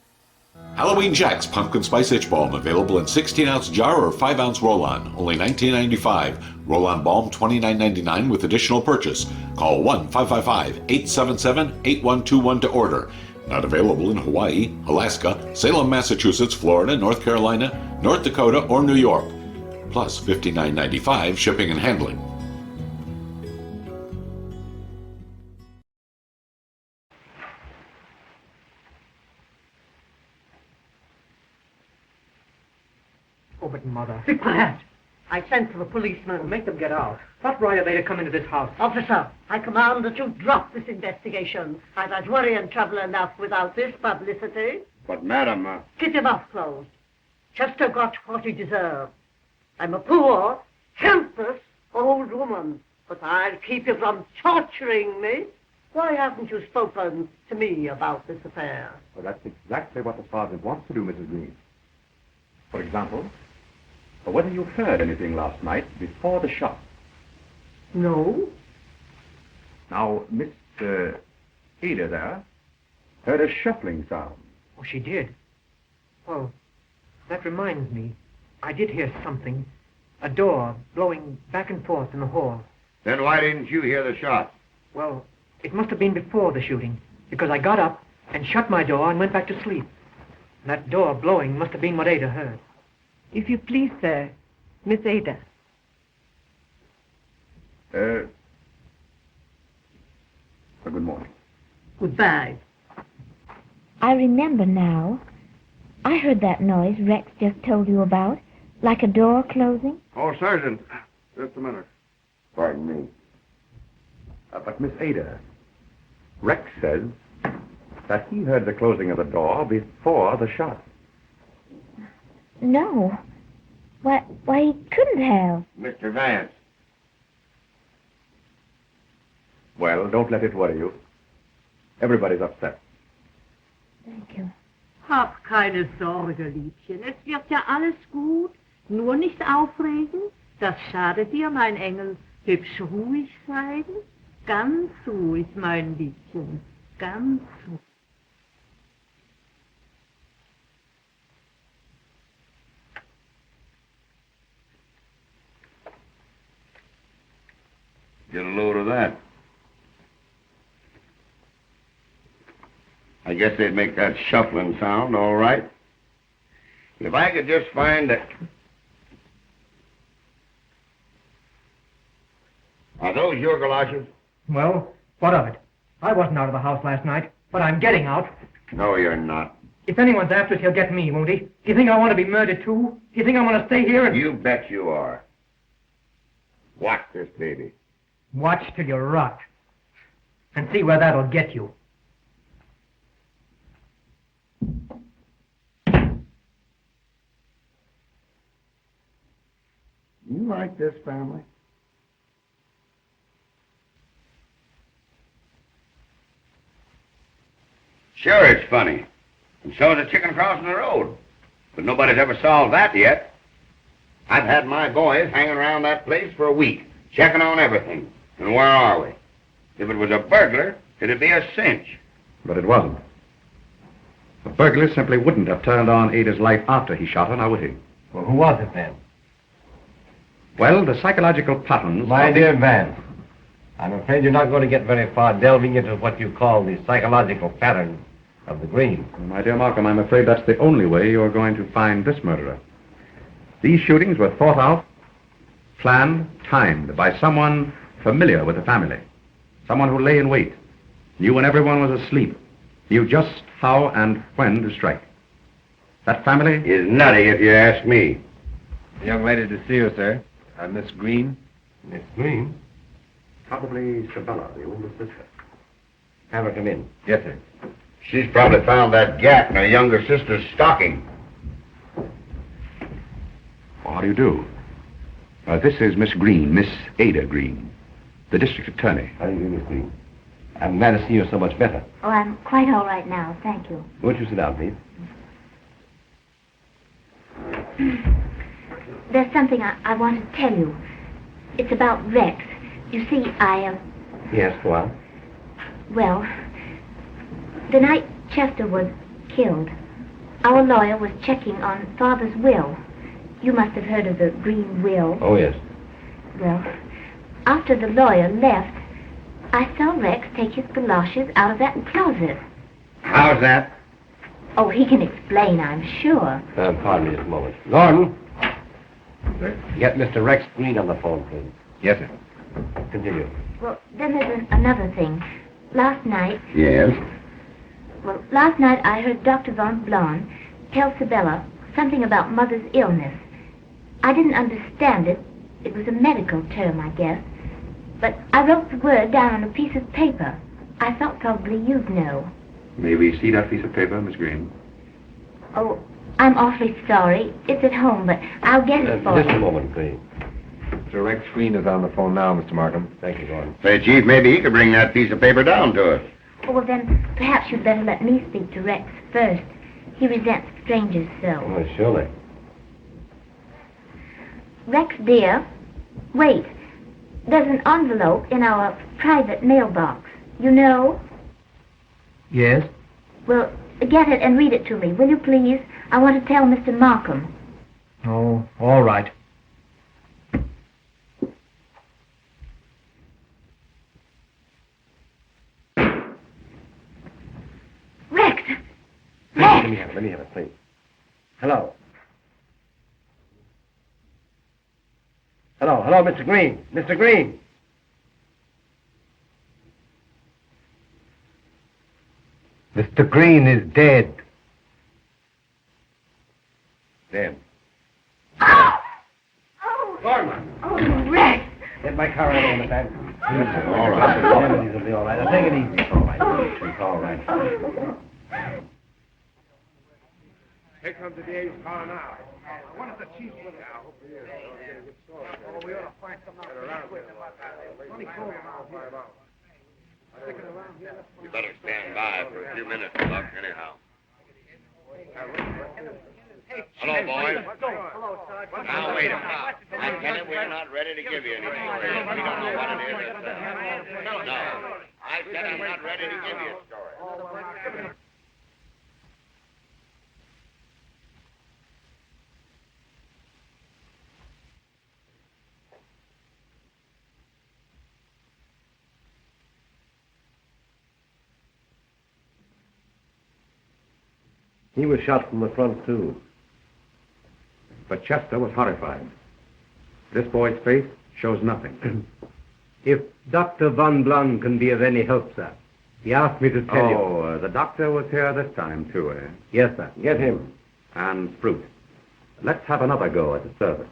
Halloween Jack's Pumpkin Spice Itch Balm, available in 16-ounce jar or 5-ounce roll-on. Only $19.95. Roll-on balm $29.99 with additional purchase. Call 1-555-877-8121 to order. Not available in Hawaii, Alaska, Salem, Massachusetts, Florida, North Carolina, North Dakota, or New York. plus $59.95 shipping and handling. Oh, but Mother. Be quiet. I sent for the policeman. Make them get out. What right are they to come into this house? Officer, I command that you drop this investigation. I've had worry and trouble enough without this publicity. But, madam, Keep your mouth closed. Chester got what he deserved. I'm a poor, helpless old woman, but I'll keep you from torturing me. Why haven't you spoken to me about this affair? Well, that's exactly what the sergeant wants to do, Mrs. Greene. For example, whether you heard anything last night before the shot. No. Now, Miss Ada there heard a shuffling sound. Oh, she did. Well, that reminds me. I did hear something. A door blowing back and forth in the hall. Then why didn't you hear the shot? Well, it must have been before the shooting, because I got up and shut my door and went back to sleep. That door blowing must have been what Ada heard. If you please, sir, Miss Ada. Good morning. Goodbye. I remember now. I heard that noise Rex just told you about, like a door closing. Oh, Sergeant, just a minute. Pardon me. But Miss Ada, Rex says that he heard the closing of the door before the shot. No. Why, he couldn't have. Mr. Vance. Well, don't let it worry you. Everybody's upset. Thank you. Hab keine Sorge, Liebchen. Es wird ja alles gut. Nur nicht aufregen. Das schadet dir, mein Engel. Hübsch ruhig sein. Ganz ruhig, mein Liebchen. Ganz ruhig. Get a load of that. I guess they'd make that shuffling sound, all right. If I could just find a... Are those your galoshes? Well, what of it? I wasn't out of the house last night, but I'm getting out. No, you're not. If anyone's after us, he'll get me, won't he? Do you think I want to be murdered too? Do you think I want to stay here and... You bet you are. Watch this baby. Watch till you rot. And see where that'll get you. You like this family? Sure, it's funny. And so is a chicken crossing the road. But nobody's ever solved that yet. I've had my boys hanging around that place for a week, checking on everything. And where are we? If it was a burglar, it'd be a cinch. But it wasn't. The burglar simply wouldn't have turned on Ada's light after he shot her, now would he? Well, who was it then? Well, the psychological patterns... My dear Vance, I'm afraid you're not going to get very far delving into what you call the psychological pattern of the Greene. My dear Malcolm, I'm afraid that's the only way you're going to find this murderer. These shootings were thought out, planned, timed by someone familiar with the family. Someone who lay in wait, knew when everyone was asleep, knew just how and when to strike. That family is nutty, if you ask me. The young lady to see you, sir. Miss Greene. Miss Greene? Probably Sabella, the older sister. Have her come in. Yes, sir. She's probably found that gap in her younger sister's stocking. Well, how do you do? This is Miss Greene, Miss Ada Greene, the district attorney. How do you do, Miss Greene? I'm glad to see you so much better. Oh, I'm quite all right now, thank you. Won't you sit down, please? There's something I want to tell you. It's about Rex. You see, Yes, go on. Well, the night Chester was killed, our lawyer was checking on Father's will. You must have heard of the Greene will. Oh, yes. Well, after the lawyer left, I saw Rex take his galoshes out of that closet. How's that? Oh, he can explain, I'm sure. Pardon me just a moment. Gordon! Get Mr. Rex Greene on the phone, please. Yes, sir. Continue. Well, then there's another thing. Last night, Yes? last night I heard Dr. Von Blon tell Sibella something about Mother's illness. I didn't understand it. It was a medical term, I guess. But I wrote the word down on a piece of paper. I thought probably you'd know. May we see that piece of paper, Miss Greene? Oh, I'm awfully sorry. It's at home, but I'll get it for Just you. a moment, please. Mr. Rex Greene is on the phone now, Mr. Markham. Thank you, Gordon. Say, Chief, maybe he could bring that piece of paper down to us. Oh, well, then perhaps you'd better let me speak to Rex first. He resents strangers so. Well, surely. Rex, dear, wait. There's an envelope in our private mailbox. You know? Yes? Well, get it and read it to me, will you please? I want to tell Mr. Markham. Oh, all right. Rex! Let me have it, please. Hello. Hello, Mr. Greene. Mr. Greene. Mr. Greene is dead. Dead. Gordon. Oh, Rex! Get my car out on the back. All right. It'll be all right. Now, take it easy. It's all right. It's all right. Here comes the DA's car now. What is the chief with it? I hope he is. Oh, we ought to find some out. Funny cold around here. You better stand by for a few minutes, Buck, anyhow. Hello, boys. Now, wait a minute. I tell you, we're not ready to give you any story. We don't know what it is ourselves. No. I said I'm not ready to give you a story. He was shot from the front, too. But Chester was horrified. This boy's face shows nothing. If Dr. Von Blon can be of any help, sir, he asked me to tell you. Oh, the doctor was here this time, too, eh? Yes, sir. Get him. And Fruit. Let's have another go at the service.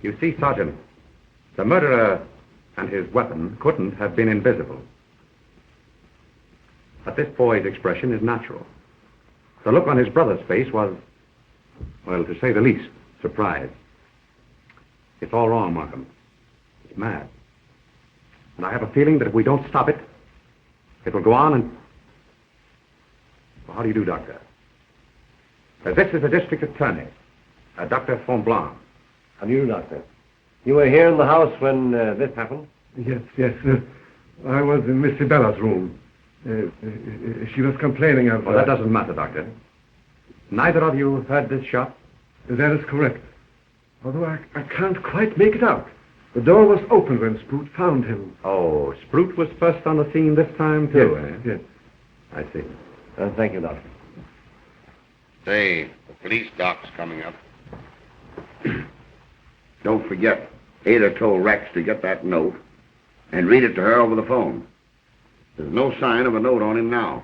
You see, Sergeant, the murderer and his weapon couldn't have been invisible. But this boy's expression is natural. The look on his brother's face was, well, to say the least, surprise. It's all wrong, Markham. It's mad. And I have a feeling that if we don't stop it, it will go on and... Well, how do you do, Doctor? This is the district attorney, Dr. Fonblanc. How do you do, Doctor? You were here in the house when this happened? Yes. I was in Miss Sibella's room. She was complaining of... Well, that doesn't matter, Doctor. Neither of you heard this shot? That is correct. Although I can't quite make it out. The door was open when Sprout found him. Oh, Sprout was first on the scene this time, too, Yes. I see. Thank you, Doctor. Say, the police doc's coming up. Don't forget, Ada told Rex to get that note and read it to her over the phone. There's no sign of a note on him now.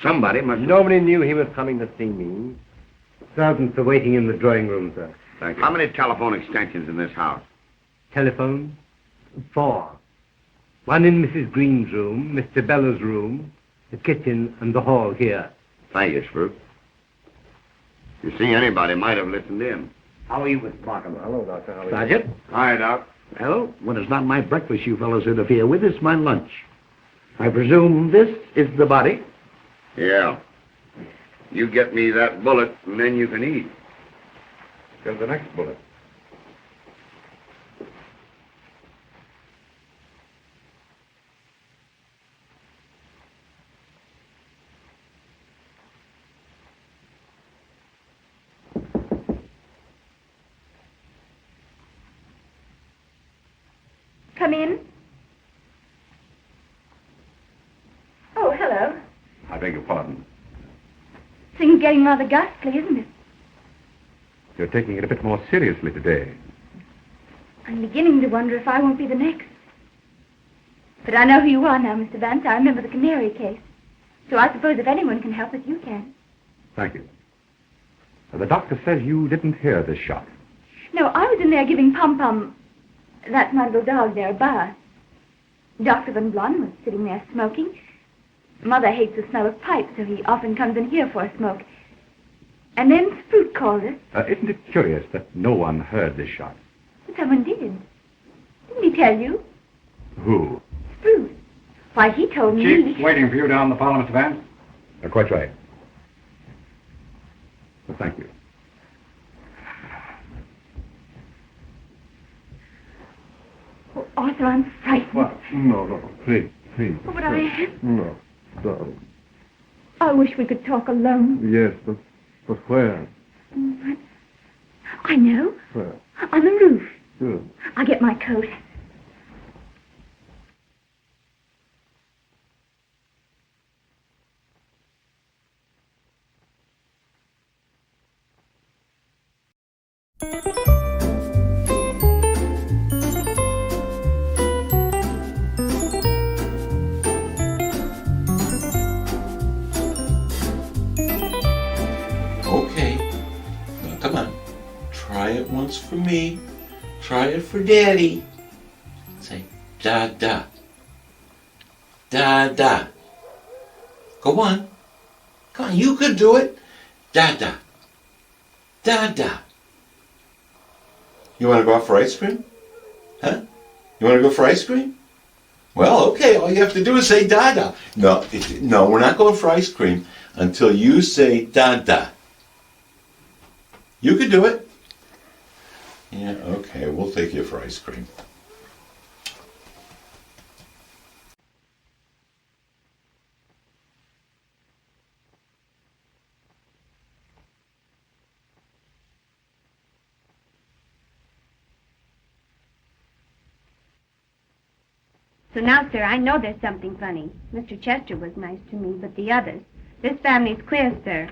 Somebody must... Nobody knew he was coming to see me. Servants are waiting in the drawing room, sir. Thank you. How many telephone extensions in this house? Telephone? 4. One in Mrs. Greene's room, Mr. Bella's room, the kitchen, and the hall here. Thank you, Sprout. You see, anybody might have listened in. How are you, Mr. Markham? Hello, Doctor. How are you? Sergeant? Hi, Doc. Well, when it's not my breakfast you fellows interfere with, it's my lunch. I presume this is the body? Yeah. You get me that bullet, and then you can eat. Here's the next bullet. Come in. Oh, hello. I beg your pardon. Things getting rather ghastly, isn't it? You're taking it a bit more seriously today. I'm beginning to wonder if I won't be the next. But I know who you are now, Mr. Vance. I remember the canary case. So I suppose if anyone can help us, you can. Thank you. The doctor says you didn't hear this shot. No, I was in there giving Pom-Pom, that's my little dog there, a bath. Dr. Van Blon was sitting there smoking. Mother hates the smell of pipes, so he often comes in here for a smoke. And then Sprout called us. Isn't it curious that no one heard this shot? Someone did. Didn't he tell you? Who? Sprout. Why, he told me... Chief's waiting for you down the parlor, Mr. Vance. Quite right. Well, thank you. Oh, Arthur, I'm frightened. What? No, please. Oh, but I am. No, darling. I wish we could talk alone. Yes, but where? I know. Where? On the roof. Good. I'll get my coat. Okay. Now, come on. Try it once for me. Try it for Daddy. Say, da-da. Da-da. Go on. Come on, you could do it. Da-da. Da-da. You want to go out for ice cream? Huh? You want to go for ice cream? Well, okay, all you have to do is say da-da. No, we're not going for ice cream until you say da-da. You could do it. Yeah, okay, we'll take you for ice cream. So now, sir, I know there's something funny. Mr. Chester was nice to me, but the others. This family's queer, sir.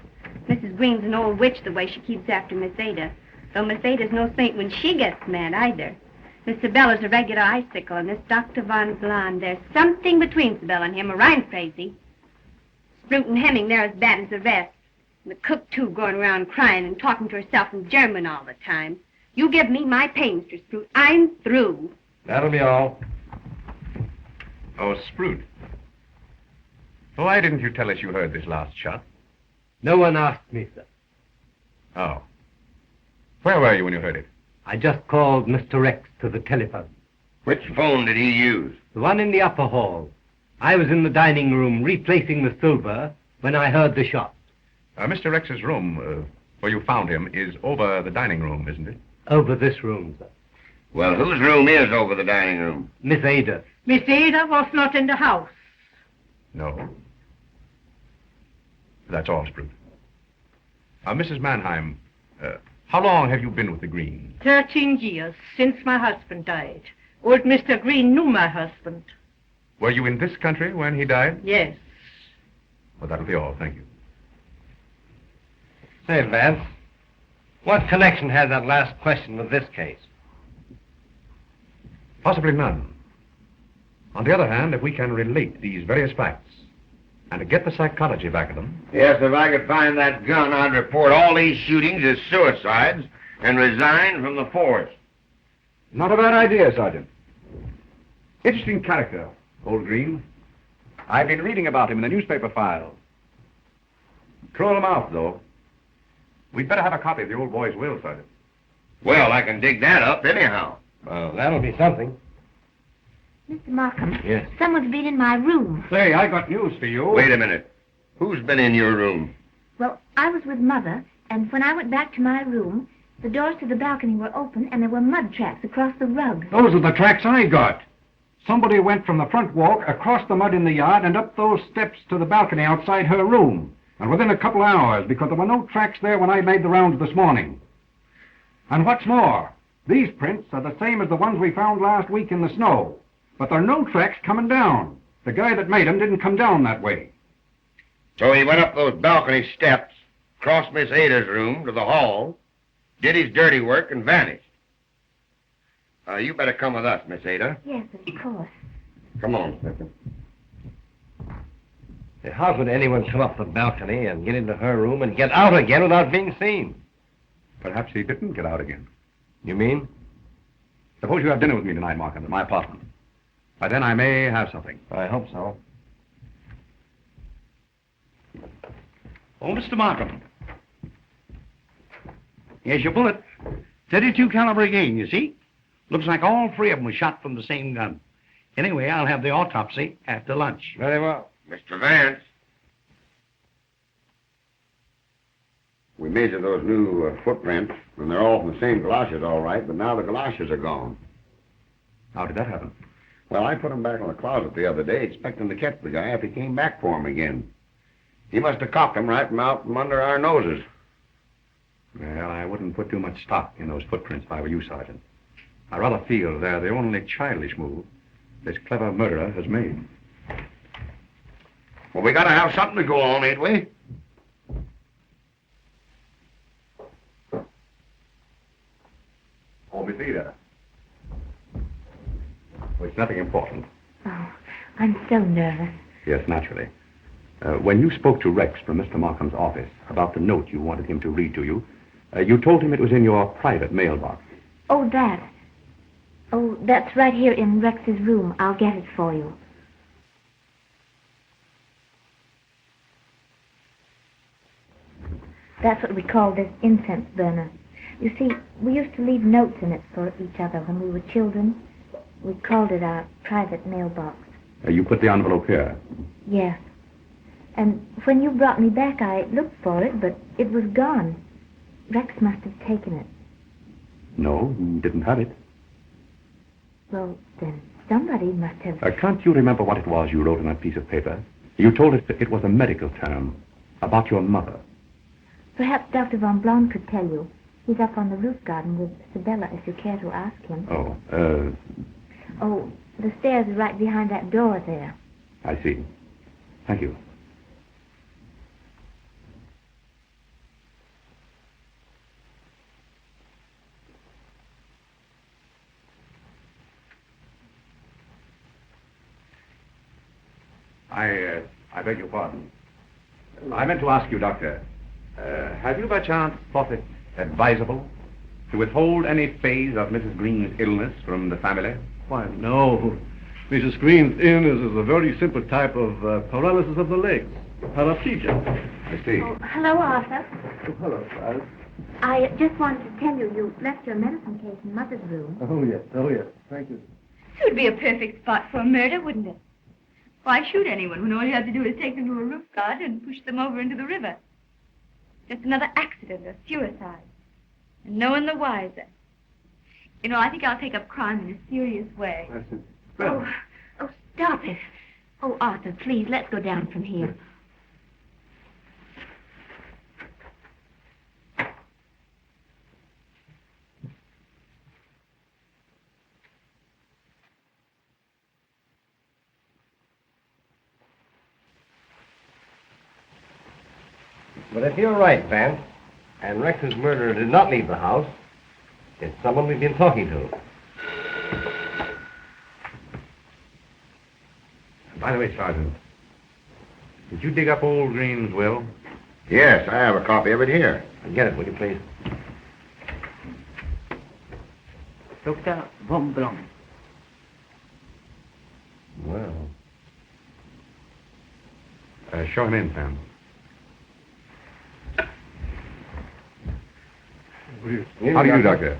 Mrs. Greene's an old witch the way she keeps after Miss Ada. Though Miss Ada's no saint when she gets mad, either. Miss Sabella's a regular icicle, and this Dr. Von Blon, there's something between Sabella and him, or I'm crazy. Sprout and Hemming, they're as bad as the rest. And the cook, too, going around crying and talking to herself in German all the time. You give me my pay, Mr. Sprout. I'm through. That'll be all. Oh, Sprout. Why didn't you tell us you heard this last shot? No one asked me, sir. Oh. Where were you when you heard it? I just called Mr. X to the telephone. Which phone did he use? The one in the upper hall. I was in the dining room replacing the silver when I heard the shot. Mr. Rex's room, where you found him, is over the dining room, isn't it? Over this room, sir. Well, whose room is over the dining room? Miss Ada. Miss Ada was not in the house. No. That's all, Sprout. Mrs. Mannheim, how long have you been with the Greenes? 13 years, since my husband died. Old Mr. Greene knew my husband. Were you in this country when he died? Yes. Well, that'll be all. Thank you. Say, Vance, what connection has that last question with this case? Possibly none. On the other hand, if we can relate these various facts and to get the psychology back of them... Yes, if I could find that gun, I'd report all these shootings as suicides and resign from the force. Not a bad idea, Sergeant. Interesting character, old Greene. I've been reading about him in the newspaper files. Cruel mouth, though. We'd better have a copy of the old boy's will, Sergeant. Well, I can dig that up anyhow. Well, that'll be something. Mr. Markham. Yes? Someone's been in my room. Say, I got news for you. Wait a minute. Who's been in your room? Well, I was with Mother, and when I went back to my room, the doors to the balcony were open, and there were mud tracks across the rug. Those are the tracks I got. Somebody went from the front walk across the mud in the yard and up those steps to the balcony outside her room. And within a couple of hours, because there were no tracks there when I made the rounds this morning. And what's more, these prints are the same as the ones we found last week in the snow. But there are no tracks coming down. The guy that made them didn't come down that way. So he went up those balcony steps, crossed Miss Ada's room to the hall, did his dirty work, and vanished. You better come with us, Miss Ada. Yes, of course. Come on, Inspector. How could anyone come up the balcony and get into her room and get out again without being seen? Perhaps he didn't get out again. You mean? Suppose you have dinner with me tonight, Markham, at my apartment. By then I may have something. I hope so. Oh, Mr. Markham. Here's your bullet. 32 caliber again, you see? Looks like all three of them were shot from the same gun. Anyway, I'll have the autopsy after lunch. Very well. Mr. Vance. We measured those new footprints, and they're all from the same galoshes, all right, but now the galoshes are gone. How did that happen? Well, I put them back in the closet the other day, expecting to catch the guy if he came back for them again. He must have copped them right from out from under our noses. Well, I wouldn't put too much stock in those footprints if I were you, Sergeant. I rather feel they're the only childish move this clever murderer has made. Well, we gotta have something to go on, ain't we? Oh, Miss Ada. Well, it's nothing important. Oh, I'm so nervous. Yes, naturally. When you spoke to Rex from Mr. Markham's office about the note you wanted him to read to you, you told him it was in your private mailbox. Oh, that. Oh, that's right here in Rex's room. I'll get it for you. That's what we call this incense burner. You see, we used to leave notes in it for each other when we were children. We called it our private mailbox. You put the envelope here. Yes. And when you brought me back, I looked for it, but it was gone. Rex must have taken it. No, he didn't have it. Well, then somebody must have... Can't you remember what it was you wrote on that piece of paper? You told us it was a medical term about your mother. Perhaps Dr. Von Blon could tell you. He's up on the roof garden with Sibylla, if you care to ask him. Oh, the stairs are right behind that door there. I see. Thank you. I beg your pardon. I meant to ask you, Doctor, have you by chance thought it advisable to withhold any phase of Mrs. Greene's illness from the family? Why, no. Mrs. Greene's illness is a very simple type of paralysis of the legs, paraplegia. I see. Oh, hello, Arthur. Oh, hello, Charles. I just wanted to tell you, you left your medicine case in Mother's room. Oh, yes. Thank you. It would be a perfect spot for a murder, wouldn't it? Why shoot anyone when all you have to do is take them to a roof garden and push them over into the river? Just another accident or suicide. And no one the wiser. You know, I think I'll take up crime in a serious way. Oh, stop it. Oh, Arthur, please, let's go down from here. But if you're right, Vance, and Rex's murderer did not leave the house, it's someone we've been talking to. By the way, Sergeant, did you dig up old Greene's will? Yes, I have a copy of it here. Get it, will you, please? Dr. Von Blon. Well. Show him in, Sam. How do you do, Doctor?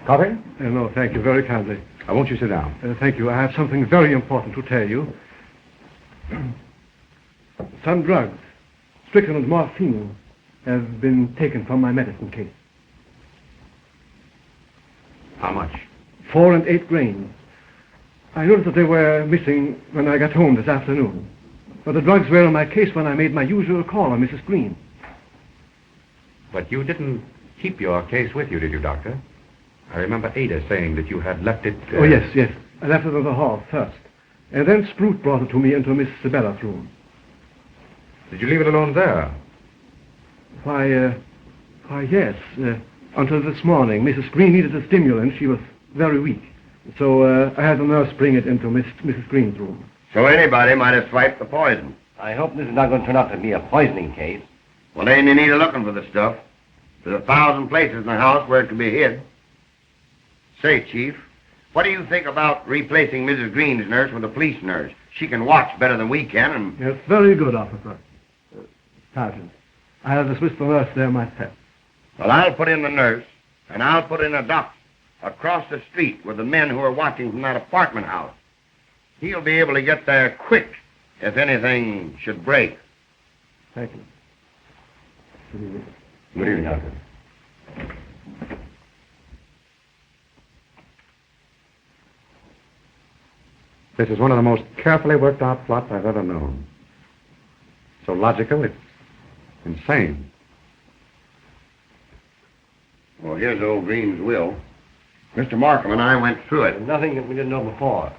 Coffee? No, thank you very kindly. Won't you sit down? Thank you. I have something very important to tell you. Some drugs, strychnine and morphine, have been taken from my medicine case. How much? 4 and 8 grains. I noticed that they were missing when I got home this afternoon. But the drugs were in my case when I made my usual call on Mrs. Greene. But you didn't keep your case with you, did you, Doctor? I remember Ada saying that you had left it... Oh, yes. I left it in the hall first. And then Sprout brought it to me into Miss Sibella's room. Did you leave it alone there? Why, Why, yes. Until this morning, Mrs. Greene needed a stimulant. She was very weak. So I had the nurse bring it into Mrs. Greene's room. So anybody might have swiped the poison. I hope this is not going to turn out to be a poisoning case. Well, they ain't any need of looking for the stuff. There's 1,000 places in the house where it could be hid. Say, Chief, what do you think about replacing Mrs. Greene's nurse with a police nurse? She can watch better than we can, and... Yes, very good, officer. Sergeant, I'll dismiss the nurse there myself. Well, I'll put in the nurse, and I'll put in a doctor across the street with the men who are watching from that apartment house. He'll be able to get there quick if anything should break. Thank you. Good evening. Good evening, Doctor. This is one of the most carefully worked out plots I've ever known. So logical, it's insane. Well, here's old Greene's will. Mr. Markham and I went through it. Nothing that we didn't know before,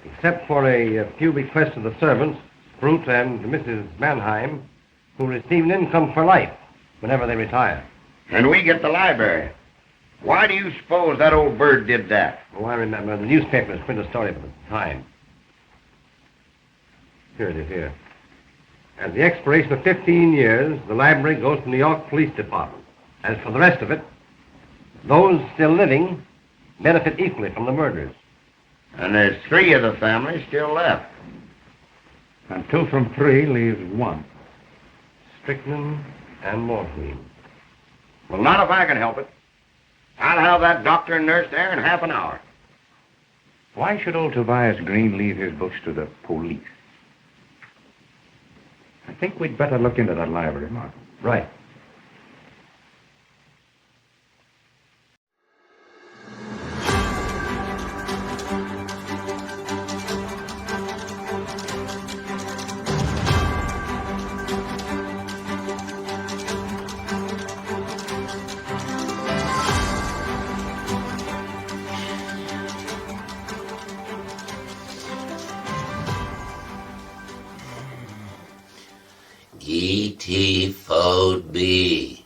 except for a few requests of the servants, Brute and Mrs. Mannheim, who receive an income for life whenever they retire. And we get the library. Why do you suppose that old bird did that? Oh, I remember. The newspapers print a story of the time. Here it is, here. At the expiration of 15 years, the library goes to the New York Police Department. As for the rest of it, those still living benefit equally from the murders. And there's 3 of the family still left. And 2 from 3 leaves 1. Strychnine and morphine. Well, not if I can help it. I'll have that doctor and nurse there in half an hour. Why should old Tobias Greene leave his books to the police? I think we'd better look into that library, Mark. Right. E.T. Fold B.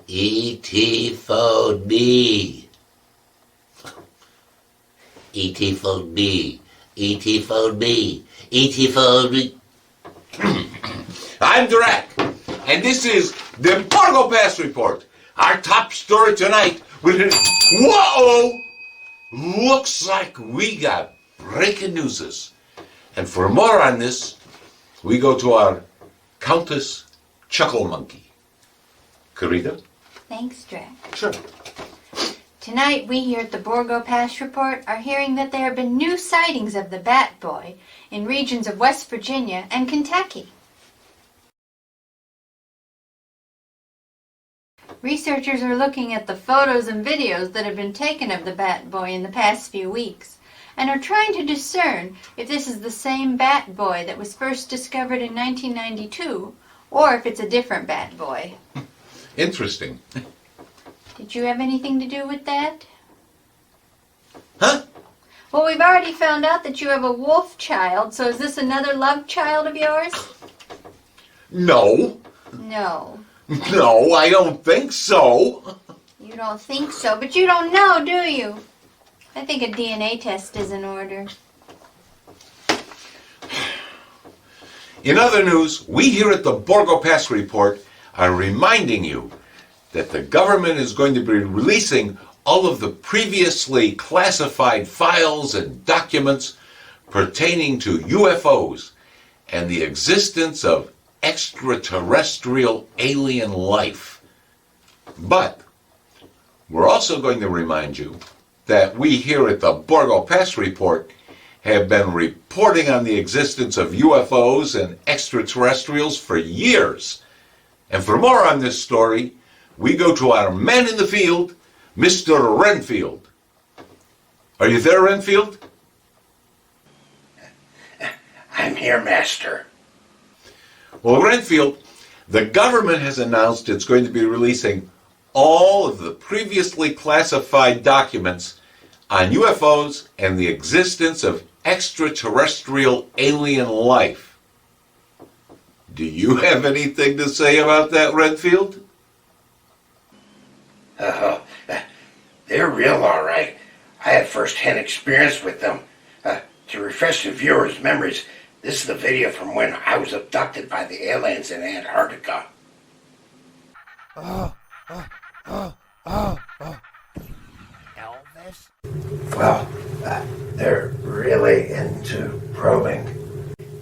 E.T. Fold B. E.T. Fold B. E.T. Fold B. E.T. Fold B. I'm Drac, and this is the Borgo Pass Report. Our top story tonight will... Whoa! Looks like we got breaking news. And for more on this, we go to our Countess Chuckle Monkey. Carita? Thanks, Drac. Sure. Tonight, we here at the Borgo Pass Report are hearing that there have been new sightings of the Bat Boy in regions of West Virginia and Kentucky. Researchers are looking at the photos and videos that have been taken of the Bat Boy in the past few weeks and are trying to discern if this is the same Bat Boy that was first discovered in 1992 or if it's a different Bat Boy. Interesting. Did you have anything to do with that? Huh? Well, we've already found out that you have a wolf child, so is this another love child of yours? No. No. No, I don't think so. You don't think so, but you don't know, do you? I think a DNA test is in order. In other news, we here at the Borgo Pass Report are reminding you that the government is going to be releasing all of the previously classified files and documents pertaining to UFOs and the existence of extraterrestrial alien life. But we're also going to remind you that we here at the Borgo Pass Report have been reporting on the existence of UFOs and extraterrestrials for years. And for more on this story, we go to our man in the field, Mr. Renfield. Are you there, Renfield? I'm here, Master. Well, Renfield, the government has announced it's going to be releasing all of the previously classified documents on UFOs and the existence of extraterrestrial alien life. Do you have anything to say about that, Renfield? They're real all right. I had first-hand experience with them. To refresh the viewers' memories, this is the video from when I was abducted by the aliens in Antarctica. Elvis? Well, they're really into probing.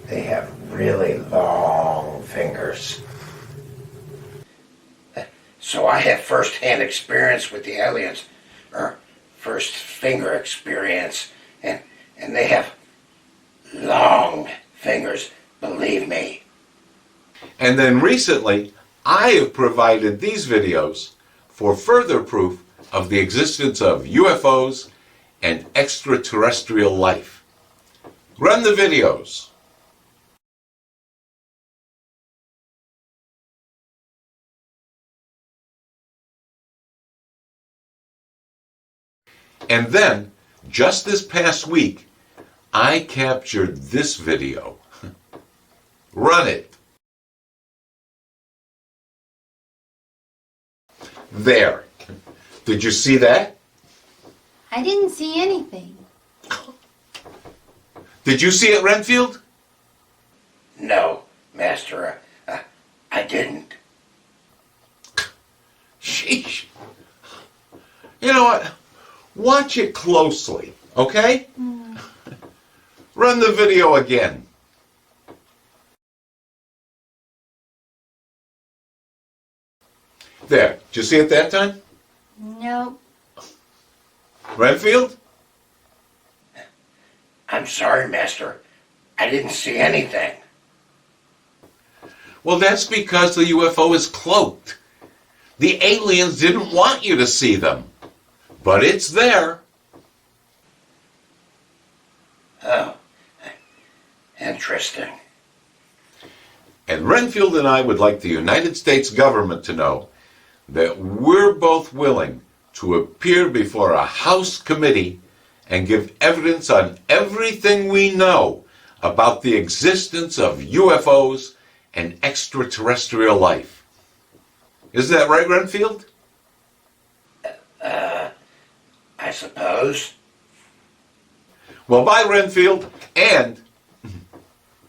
They have really long fingers. So I have first-hand experience with the aliens, or first finger experience, and they have long fingers, believe me. And then recently, I have provided these videos for further proof of the existence of UFOs and extraterrestrial life. Run the videos. And then, just this past week, I captured this video. Run it. There. Did you see that? I didn't see anything. Did you see it, Renfield? No, Master, I didn't. Sheesh. You know what? Watch it closely, okay? Run the video again. There. Did you see it that time? Nope. Renfield? I'm sorry, Master. I didn't see anything. Well, that's because the UFO is cloaked. The aliens didn't want you to see them. But it's there. Oh, interesting. And Renfield and I would like the United States government to know that we're both willing to appear before a House committee and give evidence on everything we know about the existence of UFOs and extraterrestrial life. Is that right, Renfield? I suppose. Well, bye, Renfield, and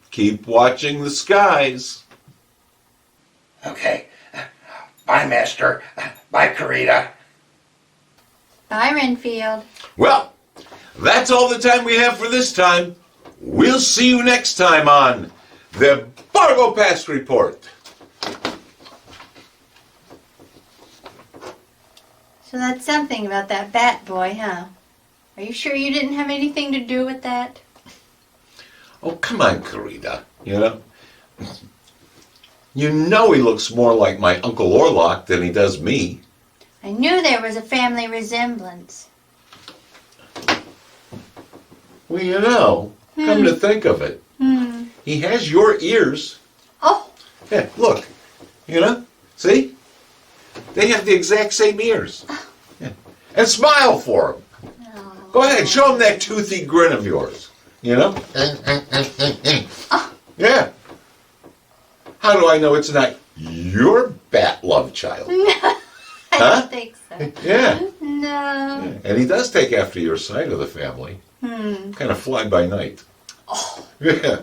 keep watching the skies. Okay. Bye, Master. Bye, Carita. Bye, Renfield. Well, that's all the time we have for this time. We'll see you next time on the Borgo Pass Report. So that's something about that bat boy, huh? Are you sure you didn't have anything to do with that? Oh, come on, Carita. You know? You know he looks more like my Uncle Orlock than he does me. I knew there was a family resemblance. Well, you know, come to think of it, he has your ears. Oh. Yeah, look. You know? See? They have the exact same ears. Yeah. And smile for him. Go ahead, show him that toothy grin of yours. You know? Yeah. How do I know it's not your bat love child? I don't think so. Yeah. No. Yeah. And he does take after your side of the family. Kind of fly by night. Oh. Yeah.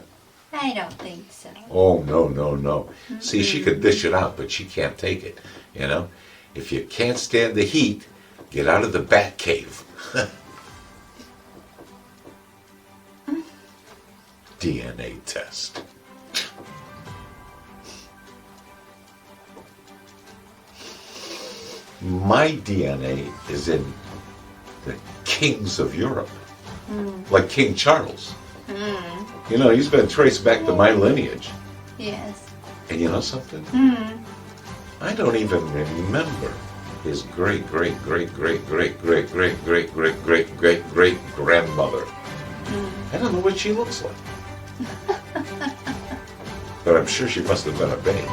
I don't think so. Oh, no, no, no. See, she could dish it out, but she can't take it. You know? If you can't stand the heat, get out of the bat cave. DNA test. My DNA is in the kings of Europe, like King Charles. You know, he's been traced back to my lineage. Yes. And you know something? I don't even remember his great great great great great great great great great great great great grandmother. I don't know what she looks like. But I'm sure she must have been a babe.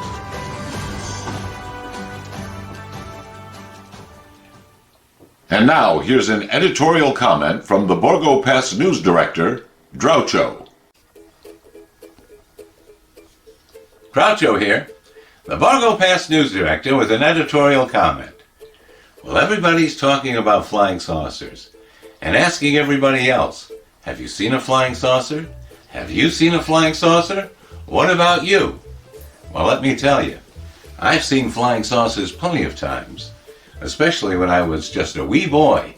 And now, here's an editorial comment from the Borgo Pass news director, Groucho. Groucho here, the Borgo Pass news director with an editorial comment. Well, everybody's talking about flying saucers and asking everybody else, have you seen a flying saucer? Have you seen a flying saucer? What about you? Well, let me tell you, I've seen flying saucers plenty of times, especially when I was just a wee boy.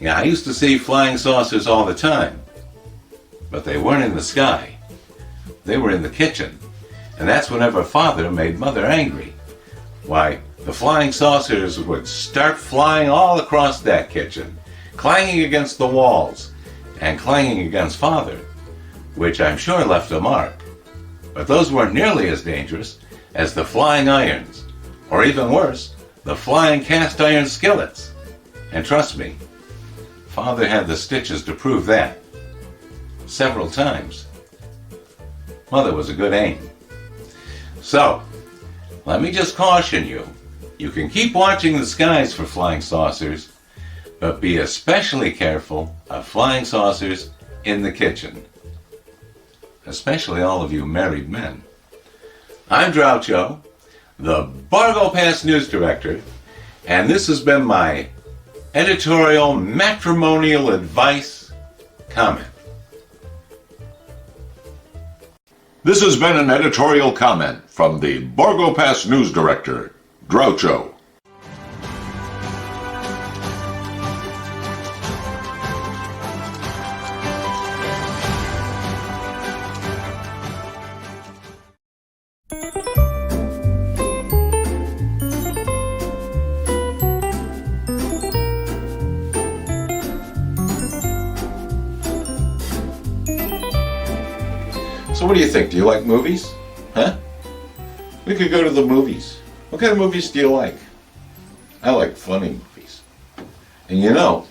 Yeah, I used to see flying saucers all the time, but they weren't in the sky. They were in the kitchen, and that's whenever Father made Mother angry. Why, the flying saucers would start flying all across that kitchen, clanging against the walls and clanging against Father, which I'm sure left a mark. But those weren't nearly as dangerous as the flying irons, or even worse, the flying cast iron skillets. And trust me, Father had the stitches to prove that. Several times. Mother was a good aim. So, let me just caution you. You can keep watching the skies for flying saucers, but be especially careful of flying saucers in the kitchen. Especially all of you married men. I'm Groucho, the Borgo Pass news director, and this has been my editorial matrimonial advice comment. This has been an editorial comment from the Borgo Pass news director, Groucho. So what do you think? Do you like movies? Huh? We could go to the movies. What kind of movies do you like? I like funny movies. And you know,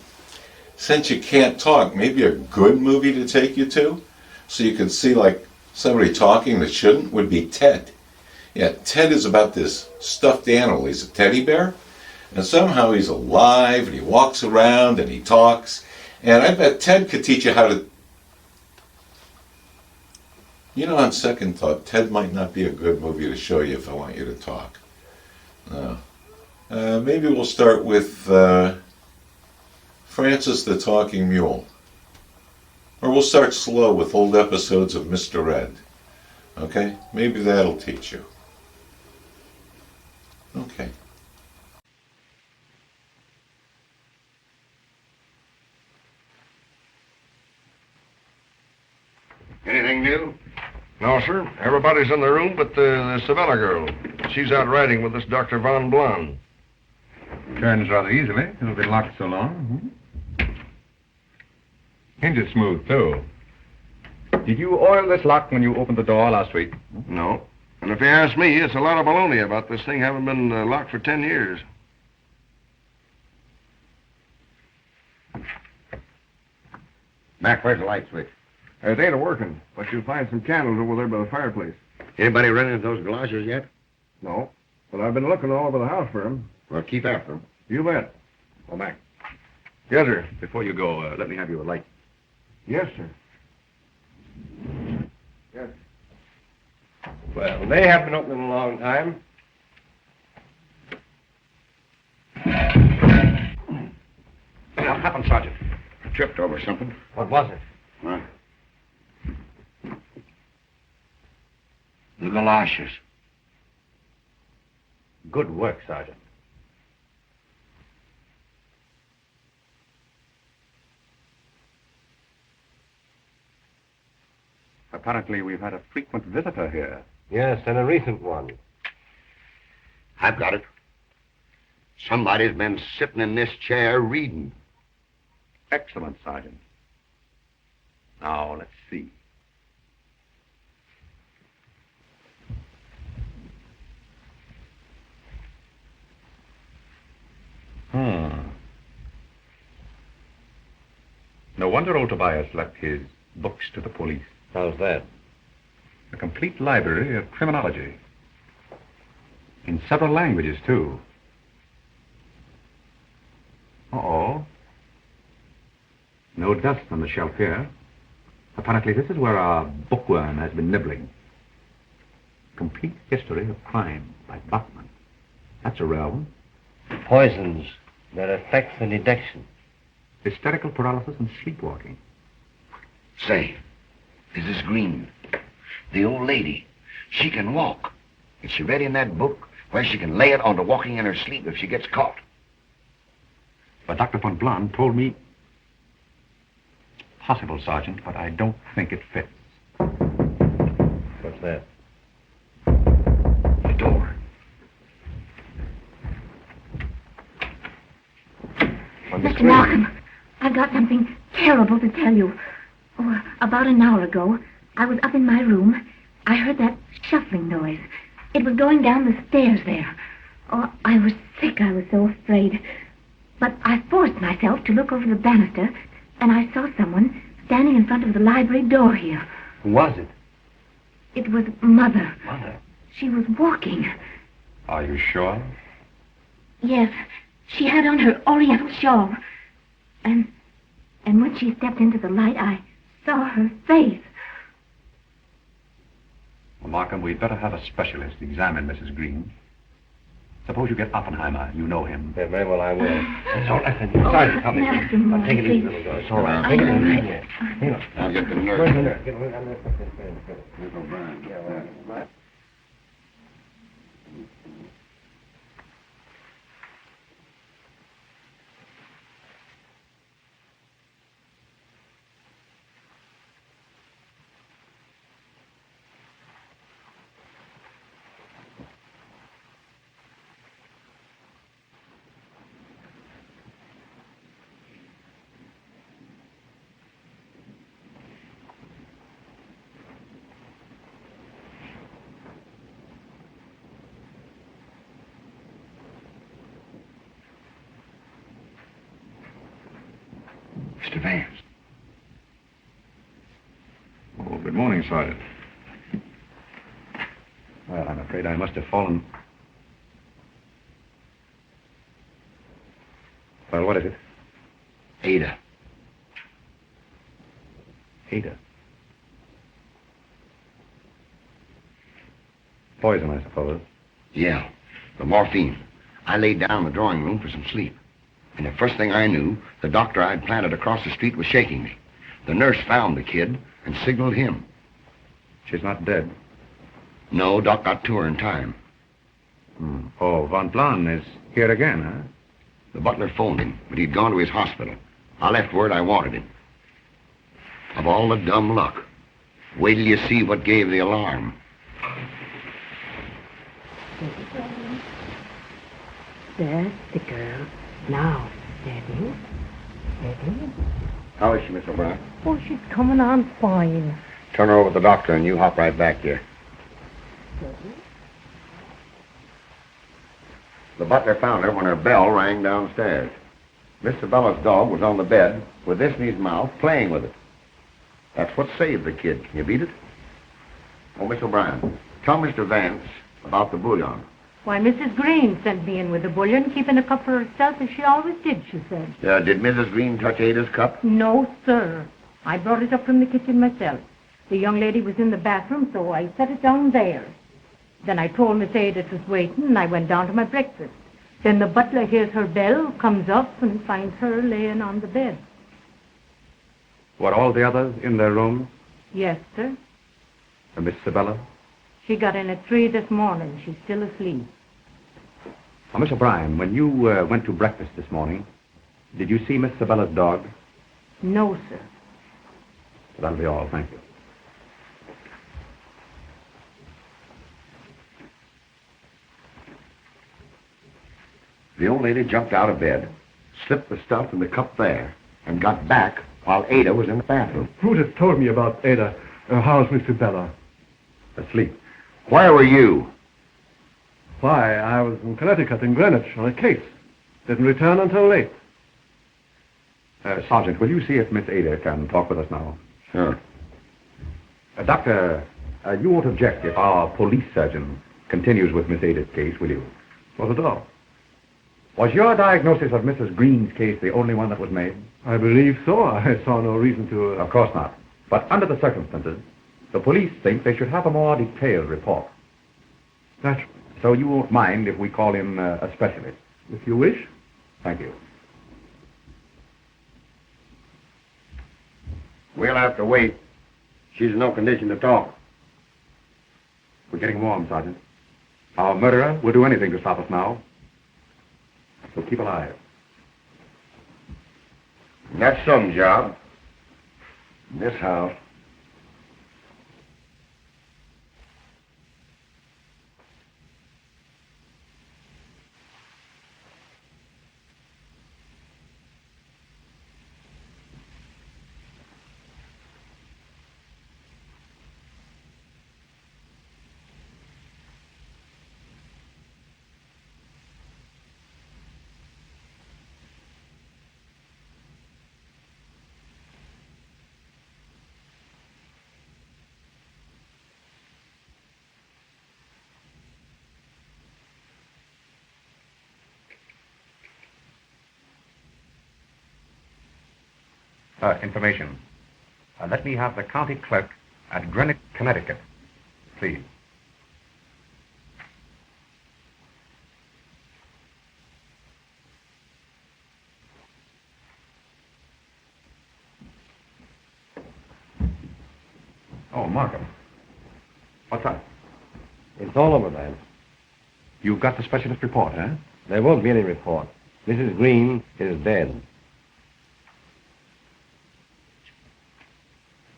since you can't talk, maybe a good movie to take you to, so you can see like somebody talking that shouldn't, would be Ted. Yeah, Ted is about this stuffed animal. He's a teddy bear, and somehow he's alive, and he walks around, and he talks. And I bet Ted could teach you how to... You know, on second thought, Ted might not be a good movie to show you if I want you to talk. No. Maybe we'll start with Francis the Talking Mule. Or we'll start slow with old episodes of Mr. Ed. Okay? Maybe that'll teach you. Okay. Anything new? No, sir. Everybody's in the room but the Savella girl. She's out riding with this Dr. Von Blon. Turns rather easily. It'll be locked so long. Hinges smooth, too. Did you oil this lock when you opened the door last week? No. And if you ask me, it's a lot of baloney about this thing having been locked for 10 years. Mac, where's the light switch? It ain't a-working, but you'll find some candles over there by the fireplace. Anybody run into those galoshes yet? No, but I've been looking all over the house for them. Well, keep after them. You bet. Oh, Mac. Yes, sir. Before you go, let me have you a light. Yes, sir. Yes. Well, they haven't been open in a long time. What happened, Sergeant? Tripped over something. What was it? Huh? The galoshes. Good work, Sergeant. Apparently, we've had a frequent visitor here. Yes, and a recent one. I've got it. Somebody's been sitting in this chair reading. Excellent, Sergeant. Now, let's see. No wonder old Tobias left his books to the police. How's that? A complete library of criminology. In several languages, too. Uh-oh. No dust on the shelf here. Apparently this is where our bookworm has been nibbling. Complete history of crime by Bachman. That's a rare one. Poisons that affect the deduction. Hysterical paralysis and sleepwalking. Say, this is Greene. The old lady. She can walk. And she read in that book where she can lay it on to walking in her sleep if she gets caught. But Dr. von Blond told me... Possible, Sergeant, but I don't think it fits. What's that? The door. Mr. Malcolm, I've got something terrible to tell you. Oh, about an hour ago, I was up in my room. I heard that shuffling noise. It was going down the stairs there. Oh, I was sick. I was so afraid. But I forced myself to look over the banister, and I saw someone standing in front of the library door here. Who was it? It was Mother. Mother? She was walking. Are you sure? Yes, she had on her oriental shawl. And when she stepped into the light, I saw her face. Well, Markham, we'd better have a specialist examine Mrs. Greene. Suppose you get Oppenheimer. You know him. Yeah, very well, I will. It's all right. Sergeant, come in. Now, take it easy, little girl. It's all right. Take it easy. Yeah. I'll get the nurse. Where's the nurse? Get the nurse. There's O'Brien. Yeah, right. Mr. Vance. Oh, good morning, Sergeant. Well, I'm afraid I must have fallen... Well, what is it? Ada. Ada. Poison, I suppose. Yeah, the morphine. I laid down in the drawing room for some sleep. And the first thing I knew, the doctor I'd planted across the street was shaking me. The nurse found the kid and signaled him. She's not dead? No, Doc got to her in time. Oh, von Blon is here again, huh? The butler phoned him, but he'd gone to his hospital. I left word I wanted him. Of all the dumb luck. Wait till you see what gave the alarm. That's the girl. Now, steady. Steady. How is she, Miss O'Brien? Oh, she's coming on fine. Turn her over to the doctor and you hop right back here. Steady. The butler found her when her bell rang downstairs. Miss Sabella's dog was on the bed with this in his mouth, playing with it. That's what saved the kid. Can you beat it? Oh, Miss O'Brien, tell Mr. Vance about the bouillon. Why, Mrs. Greene sent me in with the bouillon, keeping a cup for herself as she always did, she said. Did Mrs. Greene touch Ada's cup? No, sir. I brought it up from the kitchen myself. The young lady was in the bathroom, so I set it down there. Then I told Miss Ada it was waiting, and I went down to my breakfast. Then the butler hears her bell, comes up, and finds her laying on the bed. Were all the others in their rooms? Yes, sir. And Miss Sabella? She got in at 3 this morning. She's still asleep. Now, Miss O'Brien, when you went to breakfast this morning, did you see Miss Sabella's dog? No, sir. That'll be all, thank you. The old lady jumped out of bed, slipped the stuff in the cup there, and got back while Ada was in the bathroom. Who'd have told me about Ada? How's Miss Sabella? Asleep. Where were you? Why, I was in Connecticut, in Greenwich, on a case. Didn't return until late. Sergeant, will you see if Miss Ada can talk with us now? Sure. Doctor, you won't object if our police surgeon continues with Miss Ada's case, will you? Not at all. Was your diagnosis of Mrs. Greene's case the only one that was made? I believe so. I saw no reason to... Of course not. But under the circumstances, the police think they should have a more detailed report. Naturally. So you won't mind if we call in a specialist? If you wish. Thank you. We'll have to wait. She's in no condition to talk. We're getting warm, Sergeant. Our murderer will do anything to stop us now. So keep alive. That's some job. This house. Information. Let me have the county clerk at Greene, Connecticut, please. Oh, Markham. What's up? It's all over, man. You've got the specialist report, huh? There won't be any report. Mrs. Greene is dead.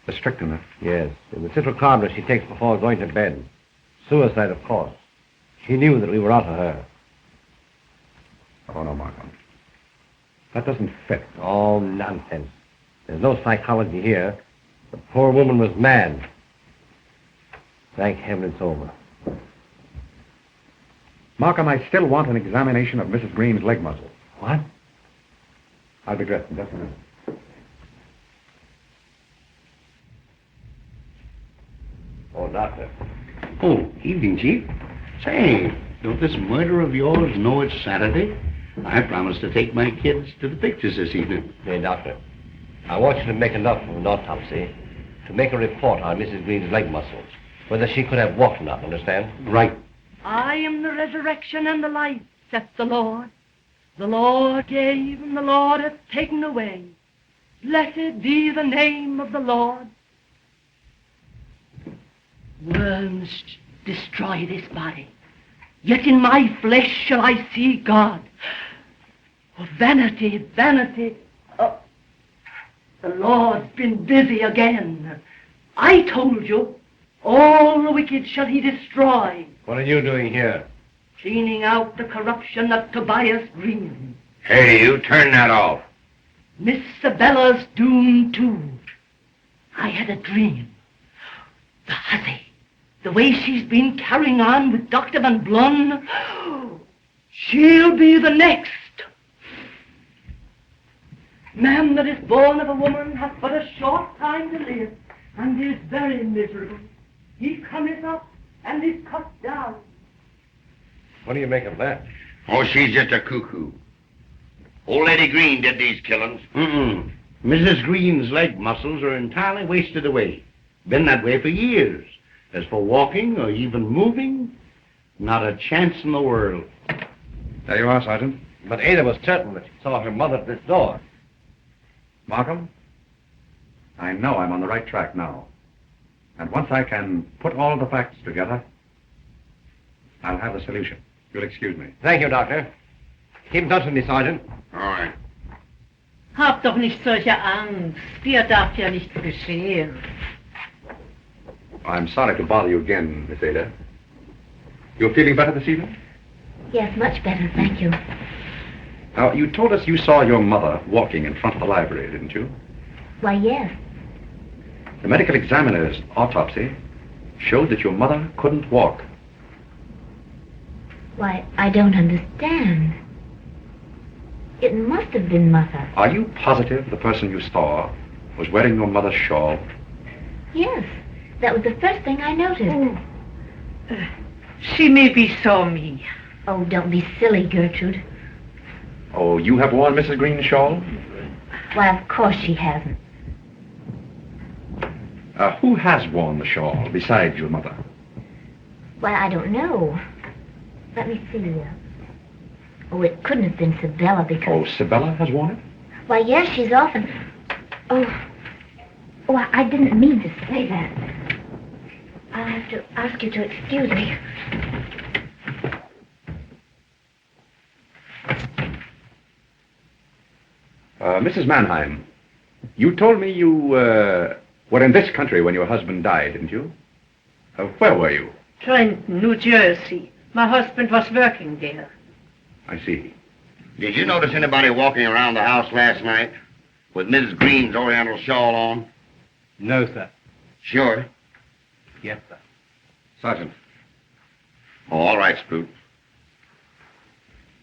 The strychnine? Yes. In the citral carbonate she takes before going to bed. Suicide, of course. She knew that we were out for her. Oh, no, Markham. That doesn't fit. Oh, nonsense. There's no psychology here. The poor woman was mad. Thank heaven it's over. Markham, I still want an examination of Mrs. Greene's leg muscle. What? I'll be dressed in just a minute. Oh, doctor. Oh, evening, Chief. Say, don't this murder of yours know it's Saturday? I promised to take my kids to the pictures this evening. Hey, doctor. I want you to make enough of an autopsy to make a report on Mrs. Greene's leg muscles. Whether she could have walked or not, understand? Right. I am the resurrection and the life, saith the Lord. The Lord gave and the Lord hath taken away. Blessed be the name of the Lord. Worms destroy this body, yet in my flesh shall I see God. Oh, vanity, vanity. Oh, the Lord's been busy again. I told you, all the wicked shall he destroy. What are you doing here? Cleaning out the corruption of Tobias Greene. Hey, you turn that off. Miss Sabella's doomed too. I had a dream. The hussy, the way she's been carrying on with Dr. Van Blon, she'll be the next. Man that is born of a woman hath but a short time to live, and is very miserable. He cometh up and is cut down. What do you make of that? Oh, she's just a cuckoo. Old Lady Greene did these killings. Mm-mm. Mrs. Greene's leg muscles are entirely wasted away. Been that way for years. As for walking or even moving, not a chance in the world. There you are, Sergeant. But Ada was certain that she saw her mother at this door. Markham, I know I'm on the right track now. And once I can put all the facts together, I'll have the solution. You'll excuse me. Thank you, Doctor. Keep in touch with me, Sergeant. All right. Hab doch nicht solche Angst. Dir darf ja nichts geschehen. I'm sorry to bother you again, Miss Ada. You're feeling better this evening? Yes, much better, thank you. Now, you told us you saw your mother walking in front of the library, didn't you? Why, yes. The medical examiner's autopsy showed that your mother couldn't walk. Why, I don't understand. It must have been Mother. Are you positive the person you saw was wearing your mother's shawl? Yes, that was the first thing I noticed. She maybe saw me. Oh, don't be silly, Gertrude. Oh, you have worn Mrs. Greene's shawl? Why, of course she hasn't. Who has worn the shawl besides your mother? Why, I don't know. Let me see. Oh, it couldn't have been Sabella because... Oh, Sabella has worn it? Why, yes, she's often... Oh, I didn't mean to say that. I'll have to ask you to excuse me. Mrs. Mannheim, you told me you were in this country when your husband died, didn't you? Where were you? Trenton, New Jersey. My husband was working there. I see. Did you notice anybody walking around the house last night with Mrs. Greene's oriental shawl on? No, sir. Sure. Yes, sir. Sergeant. Oh, all right, Sprout.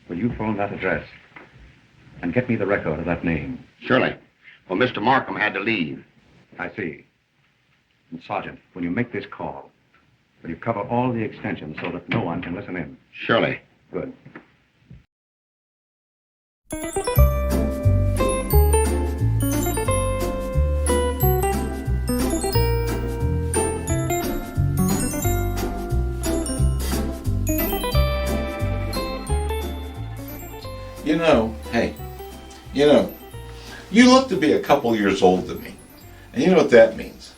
Will you phone that address and get me the record of that name? Surely. Well, Mr. Markham had to leave. I see. And Sergeant, when you make this call, will you cover all the extensions so that no one can listen in? Surely. Good. You look to be a couple years older than me. And you know what that means,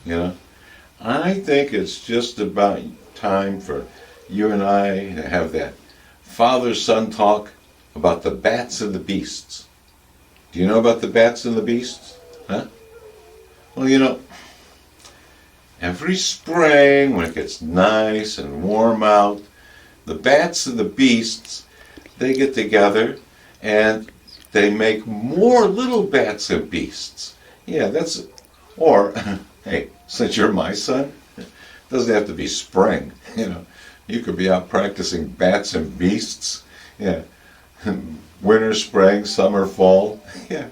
I think it's just about time for you and I to have that father-son talk about the bats and the beasts. Do you know about the bats and the beasts? Huh? Well, every spring when it gets nice and warm out, the bats and the beasts, they get together and they make more little bats and beasts. Yeah, or, hey, since you're my son, it doesn't have to be spring, You could be out practicing bats and beasts, yeah. Winter, spring, summer, fall, yeah.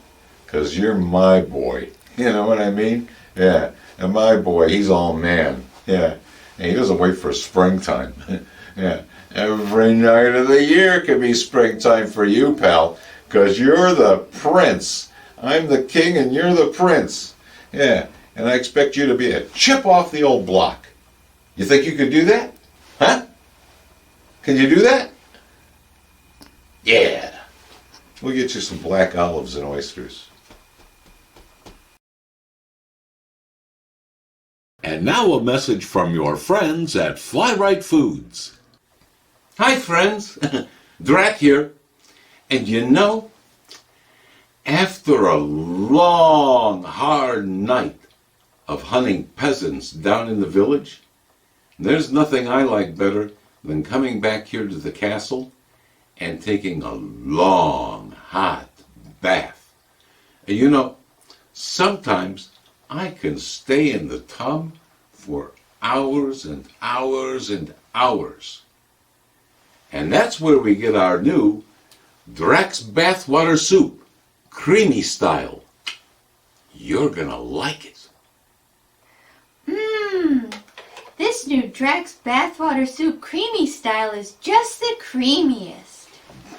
'Cause you're my boy, you know what I mean? Yeah, and my boy, he's all man, yeah. And he doesn't wait for springtime, yeah. Every night of the year can be springtime for you, pal. 'Cause you're the prince. I'm the king and you're the prince. Yeah, and I expect you to be a chip off the old block. You think you could do that? Huh? Can you do that? Yeah. We'll get you some black olives and oysters. And now a message from your friends at Fly Right Foods. Hi, friends. Drac here. And after a long, hard night of hunting peasants down in the village, there's nothing I like better than coming back here to the castle and taking a long, hot bath. And sometimes I can stay in the tub for hours and hours and hours. And that's where we get our new Drac's Bathwater Soup, creamy style. You're gonna like it. This new Drac's Bathwater Soup creamy style is just the creamiest.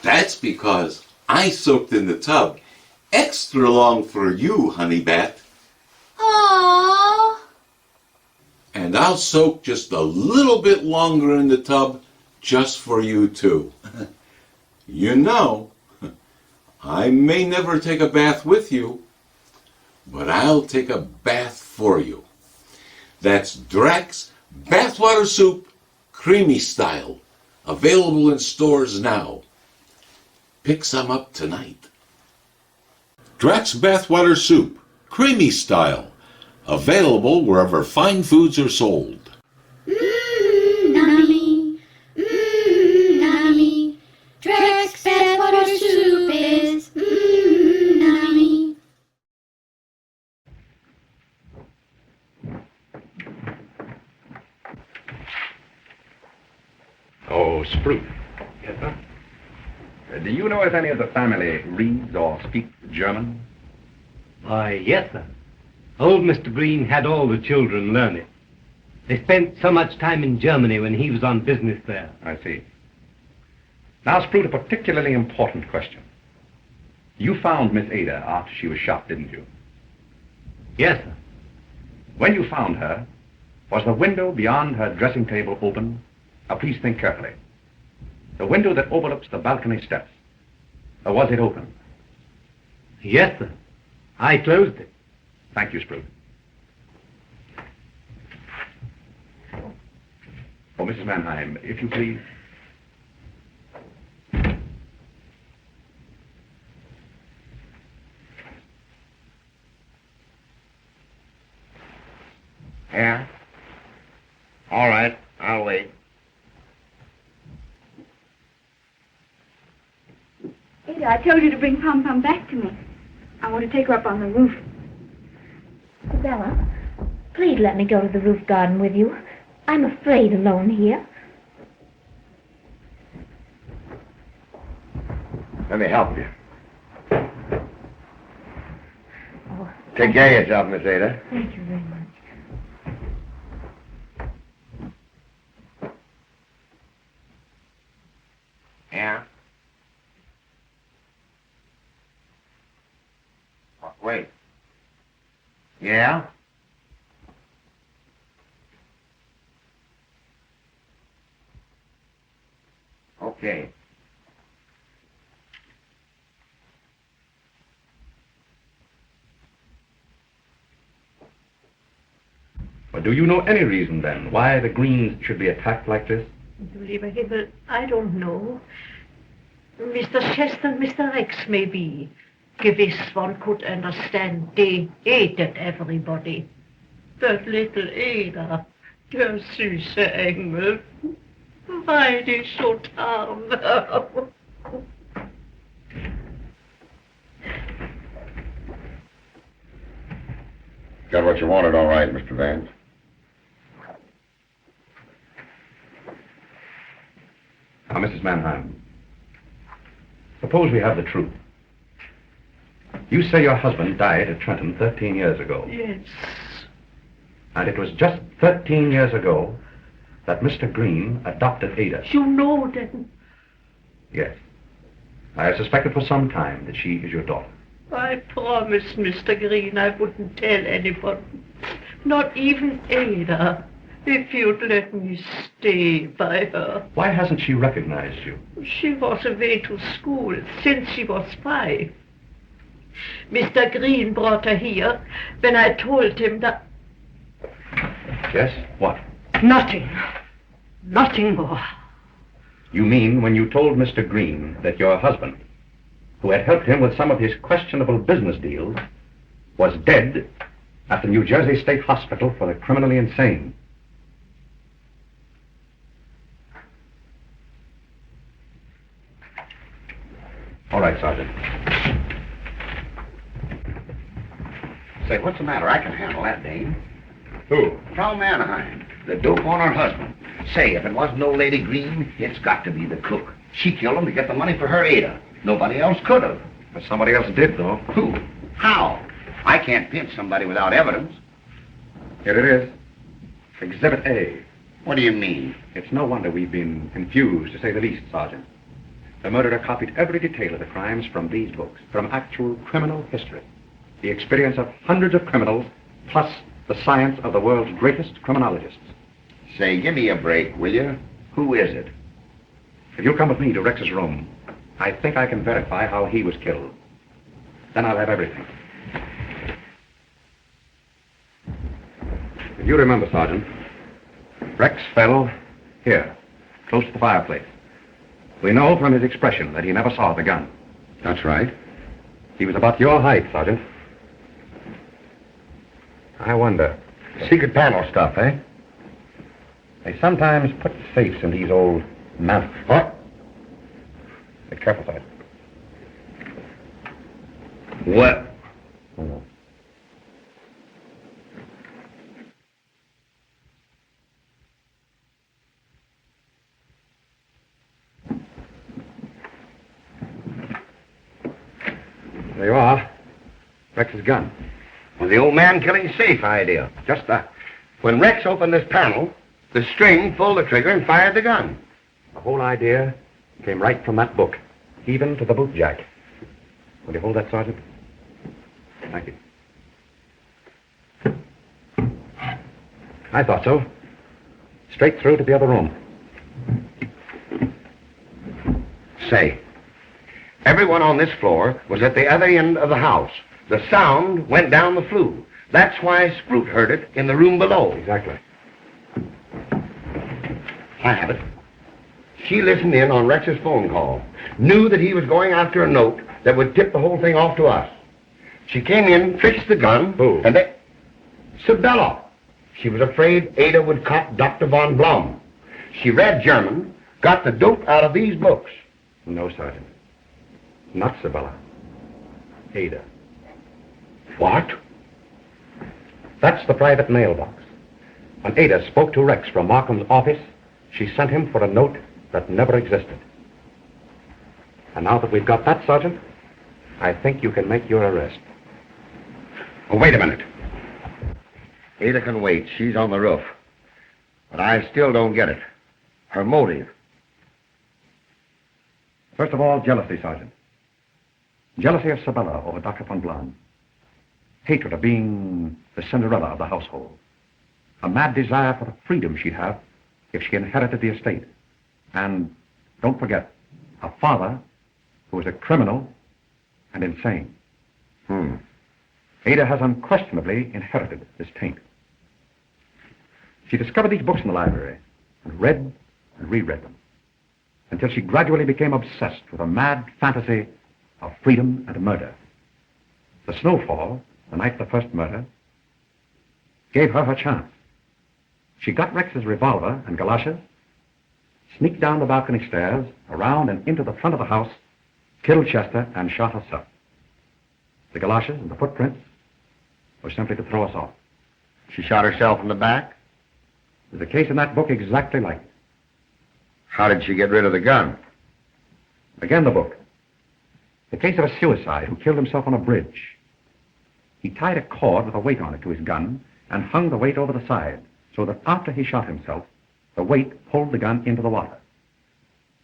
That's because I soaked in the tub extra long for you, honey bat. Aww. And I'll soak just a little bit longer in the tub just for you too. I may never take a bath with you, but I'll take a bath for you. That's Drac's Bathwater Soup, creamy style, available in stores now. Pick some up tonight. Drac's Bathwater Soup, creamy style, available wherever fine foods are sold. Nummy. Nummy. Drac's Bathwater Soup is nummy. Oh, Sprout. Yes, sir? Do you know if any of the family reads or speaks German? Why, yes, sir. Old Mr. Greene had all the children learn it. They spent so much time in Germany when he was on business there. I see. Now, Sprout, a particularly important question. You found Miss Ada after she was shot, didn't you? Yes, sir. When you found her, was the window beyond her dressing table open? Now, please think carefully. The window that overlooks the balcony steps. Or was it open? Yes, sir. I closed it. Thank you, Sprute. Oh, Mrs. Mannheim, if you please. Yeah? All right, I'll wait. Ada, I told you to bring Pom Pom back to me. I want to take her up on the roof. Bella, please let me go to the roof garden with you. I'm afraid alone here. Let me help you. Oh, Take care of yourself, Miss Ada. thank you very much. Yeah? Wait. Yeah? Okay. But do you know any reason, then, why the Greenes should be attacked like this? Du lieber Himmel, I don't know. Mr. Chester and Mr. Rex, maybe. Gewiss, one could understand. They hated everybody. But little Ada, der süße Engel, weil die so arm. Got what you wanted, all right, Mr. Vance. Now, Mrs. Mannheim, suppose we have the truth. You say your husband died at Trenton 13 years ago. Yes. And it was just 13 years ago that Mr. Greene adopted Ada. You know then. Yes. I have suspected for some time that she is your daughter. I promised Mr. Greene I wouldn't tell anyone. Not even Ada. If you'd let me stay by her. Why hasn't she recognized you? She was away to school since she was 5. Mr. Greene brought her here when I told him that... Yes? What? Nothing. Nothing more. You mean when you told Mr. Greene that your husband, who had helped him with some of his questionable business deals, was dead at the New Jersey State Hospital for the criminally insane? All right, Sergeant. Say, what's the matter? I can handle that, Dane. Who? Frau Mannheim, the dope on her husband. Say, if it wasn't old Lady Greene, it's got to be the cook. She killed him to get the money for her Ada. Nobody else could have. But somebody else did, though. Who? How? I can't pinch somebody without evidence. Here it is. Exhibit A. What do you mean? It's no wonder we've been confused, to say the least, Sergeant. The murderer copied every detail of the crimes from these books, from actual criminal history. The experience of hundreds of criminals, plus the science of the world's greatest criminologists. Say, give me a break, will you? Who is it? If you'll come with me to Rex's room, I think I can verify how he was killed. Then I'll have everything. If you remember, Sergeant, Rex fell here, close to the fireplace. We know from his expression that he never saw the gun. That's right. He was about your height, Sergeant. I wonder. Secret panel stuff, eh? They sometimes put safes in these old mantles. What? Be careful, Sergeant. What? Oh. There you are. Rex's gun. Well, the old man killing safe idea. Just that. When Rex opened this panel, the string pulled the trigger and fired the gun. The whole idea came right from that book, even to the boot jack. Will you hold that, Sergeant? Thank you. I thought so. Straight through to the other room. Say, everyone on this floor was at the other end of the house. The sound went down the flue. That's why Sprout heard it in the room below. Exactly. I have it. She listened in on Rex's phone call, knew that he was going after a note that would tip the whole thing off to us. She came in, fixed the gun, and then... Sabella. She was afraid Ada would cop Dr. von Blum. She read German, got the dope out of these books. No, Sergeant. Not Sabella. Ada. What? That's the private mailbox. When Ada spoke to Rex from Markham's office, she sent him for a note that never existed. And now that we've got that, Sergeant, I think you can make your arrest. Oh, wait a minute. Ada can wait. She's on the roof. But I still don't get it. Her motive. First of all, jealousy, Sergeant. Jealousy of Sabella over Dr. von Blum. Hatred of being the Cinderella of the household. A mad desire for the freedom she'd have if she inherited the estate. And, don't forget, a father who was a criminal and insane. Ada has unquestionably inherited this taint. She discovered these books in the library and read and reread them until she gradually became obsessed with a mad fantasy of freedom and murder. The snowfall, the night of the first murder, gave her her chance. She got Rex's revolver and galoshes, sneaked down the balcony stairs, around and into the front of the house, killed Chester, and shot herself. The galoshes and the footprints were simply to throw us off. She shot herself in the back? There's a case in that book exactly like it. How did she get rid of the gun? Again, the book. The case of a suicide who killed himself on a bridge. He tied a cord with a weight on it to his gun and hung the weight over the side so that after he shot himself, the weight pulled the gun into the water.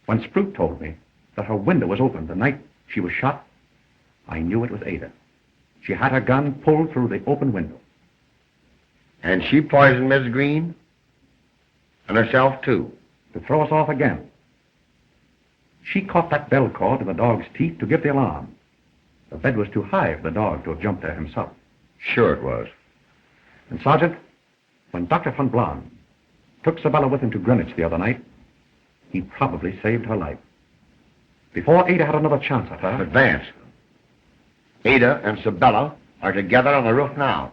When Sprout told me that her window was open the night she was shot, I knew it was Ada. She had her gun pulled through the open window. And she poisoned Miss Greene? And herself, too? To throw us off again. She caught that bell cord in the dog's teeth to give the alarm. The bed was too high for the dog to have jumped there himself. Sure it was. And, Sergeant, when Dr. von Blum took Sabella with him to Greenwich the other night, he probably saved her life. Before Ada had another chance at her... Advance. Ada and Sabella are together on the roof now.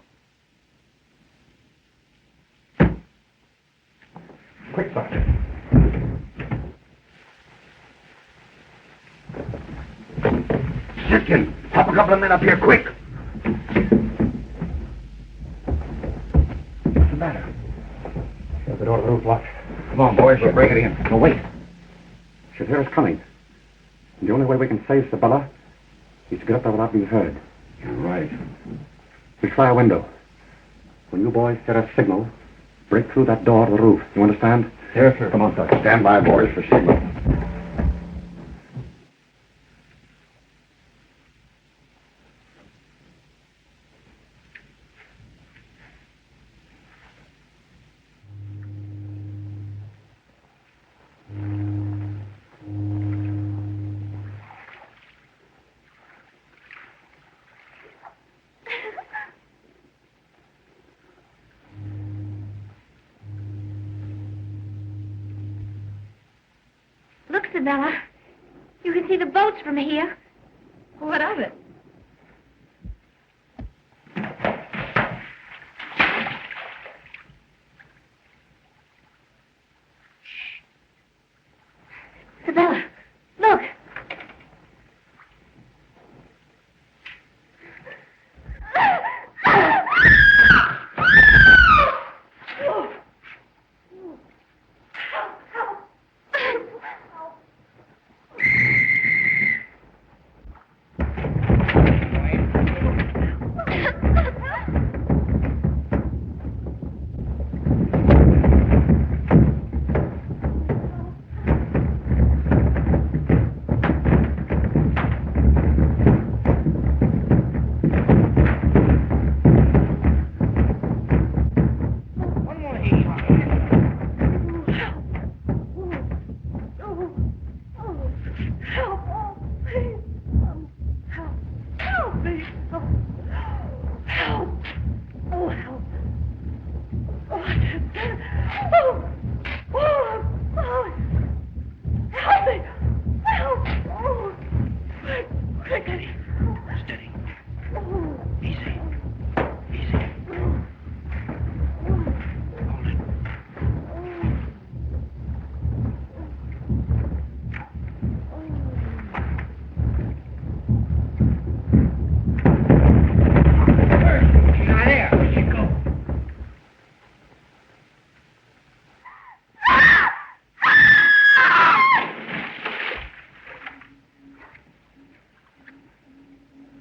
Quick, Sergeant. Simpkin, pop a couple of men up here, quick. What's the matter? The door of the roof locked. Come on, boys, we'll break it in. No, wait. She'll hear us coming. And the only way we can save Sabella is to get up there without being heard. You're right. We'll try a window. When you boys hear a signal, break through that door to the roof. You understand? Yes, sir. Come on, Doc. Stand by, boys, for signal. Look, Sabella. You can see the boats from here. What of it? Sabella, look. Help! Oh, please! Help! Help me! Oh, help! Oh, help! Oh, I can't stand it! Oh! Oh! Oh! Help me! Help! Oh! Quick, Eddie! Steady. Oh! Easy. Easy. Hold it. She's not there. Where'd she go?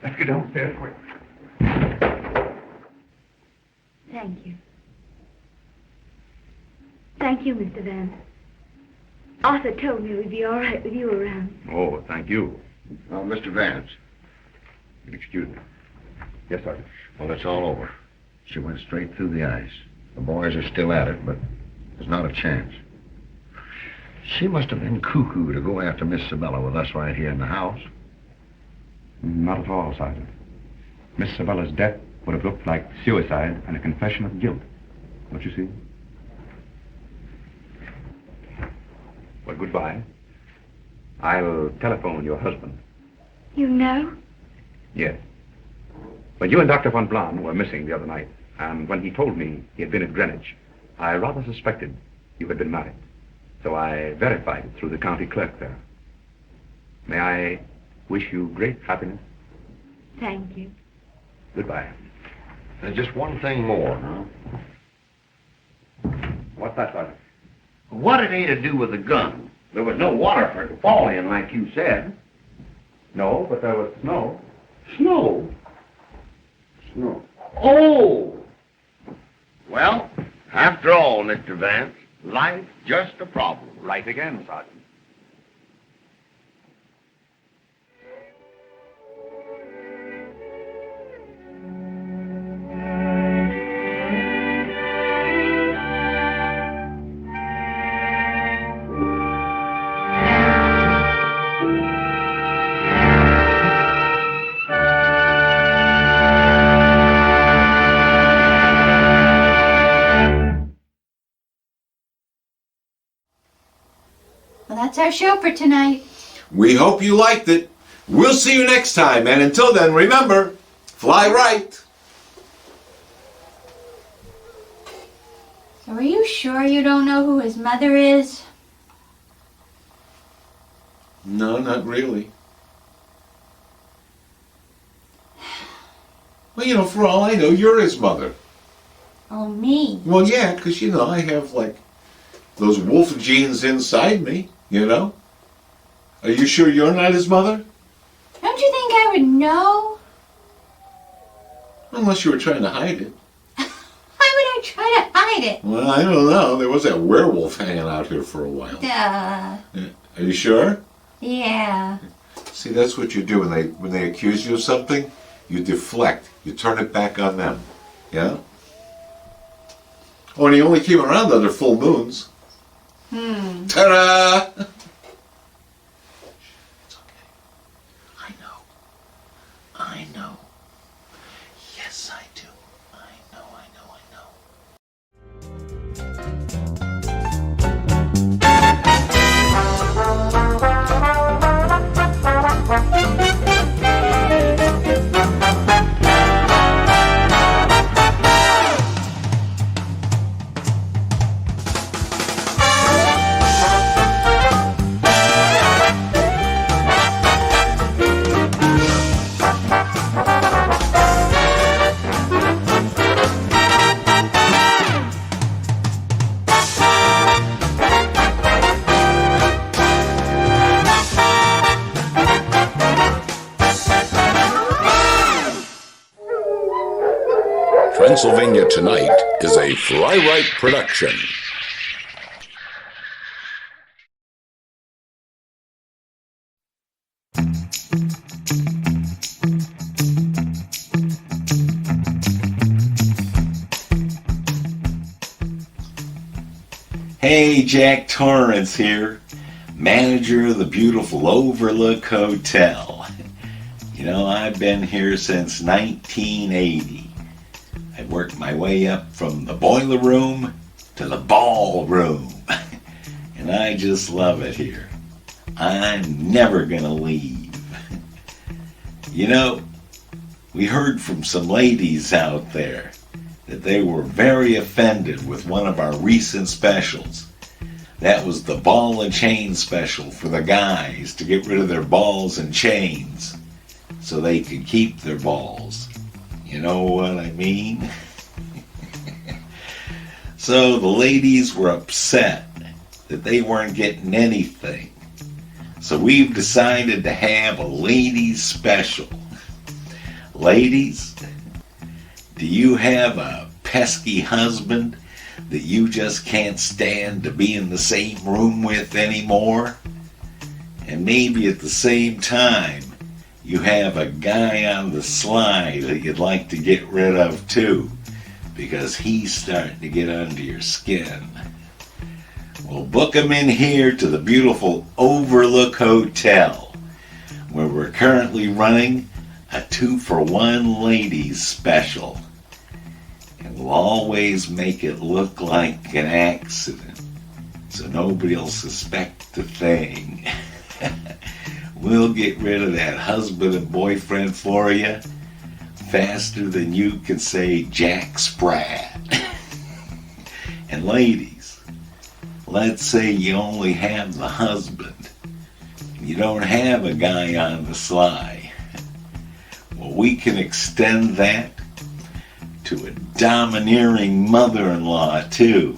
Let's get downstairs quick. Thank you. Thank you, Mr. Vance. Arthur told me we'd be all right with you around. Oh, thank you. Oh, Mr. Vance. Excuse me. Yes, Sergeant. Well, it's all over. She went straight through the ice. The boys are still at it, but there's not a chance. She must have been cuckoo to go after Miss Sabella with us right here in the house. Not at all, Sergeant. Miss Sabella's death would have looked like suicide and a confession of guilt. Don't you see? Well, goodbye. I'll telephone your husband. You know? Yes. When you and Dr. von Blahn were missing the other night, and when he told me he had been at Greenwich, I rather suspected you had been married. So I verified it through the county clerk there. May I wish you great happiness? Thank you. Goodbye. There's just one thing more, huh? What's that, Sergeant? What did Ada do with the gun? There was no water for it to fall in, like you said. No, but there was snow. Snow? Snow. Oh! Well, after all, Mr. Vance, life's just a problem. Right again, Sergeant. Well, that's our show for tonight. We hope you liked it. We'll see you next time, and until then, remember, fly right. So are you sure you don't know who his mother is? No, not really. Well, you know, for all I know, you're his mother. Oh, me? Well, yeah, because, you know, I have, like, those wolf genes inside me, you know? Are you sure you're not his mother? Don't you think I would know? Unless you were trying to hide it. Why would I try to hide it? Well, I don't know. There was that werewolf hanging out here for a while. Duh. Are you sure? Yeah. See, that's what you do when they accuse you of something. You deflect. You turn it back on them. Yeah? Oh, and he only came around under full moons. Ta-da! It's okay. I know. I know. Yes, I do. I know. Transylvania Tonight is a Fly Right production. Hey, Jack Torrance here. manager of the beautiful Overlook Hotel. You know, I've been here since 1980. I worked my way up from the boiler room to the ballroom. And I just love it here. I'm never gonna leave. You know, we heard from some ladies out there that they were very offended with one of our recent specials. That was the ball and chain special for the guys to get rid of their balls and chains so they could keep their balls. You know what I mean? So the ladies were upset that they weren't getting anything. So we've decided to have a ladies special. Ladies, do you have a pesky husband that you just can't stand to be in the same room with anymore? And maybe at the same time, you have a guy on the sly that you'd like to get rid of too, because he's starting to get under your skin. Well, book him in here to the beautiful Overlook Hotel, where we're currently running a 2-for-1 ladies special. And we'll always make it look like an accident, so nobody will suspect a thing. We'll get rid of that husband and boyfriend for you faster than you can say Jack Sprat. And ladies, let's say you only have the husband. You don't have a guy on the sly. Well, we can extend that to a domineering mother-in-law too.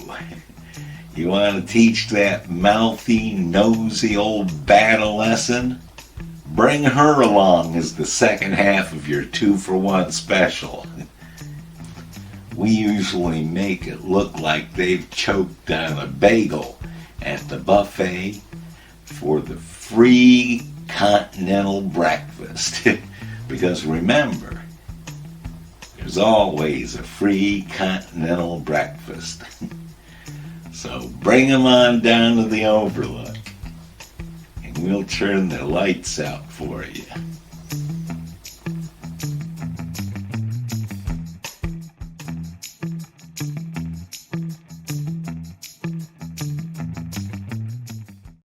You want to teach that mouthy, nosy old bat a lesson? Bring her along as the second half of your 2-for-1 special. We usually make it look like they've choked on a bagel at the buffet for the free continental breakfast. Because remember, there's always a free continental breakfast. So bring them on down to the Overlook, and we'll turn the lights out for you.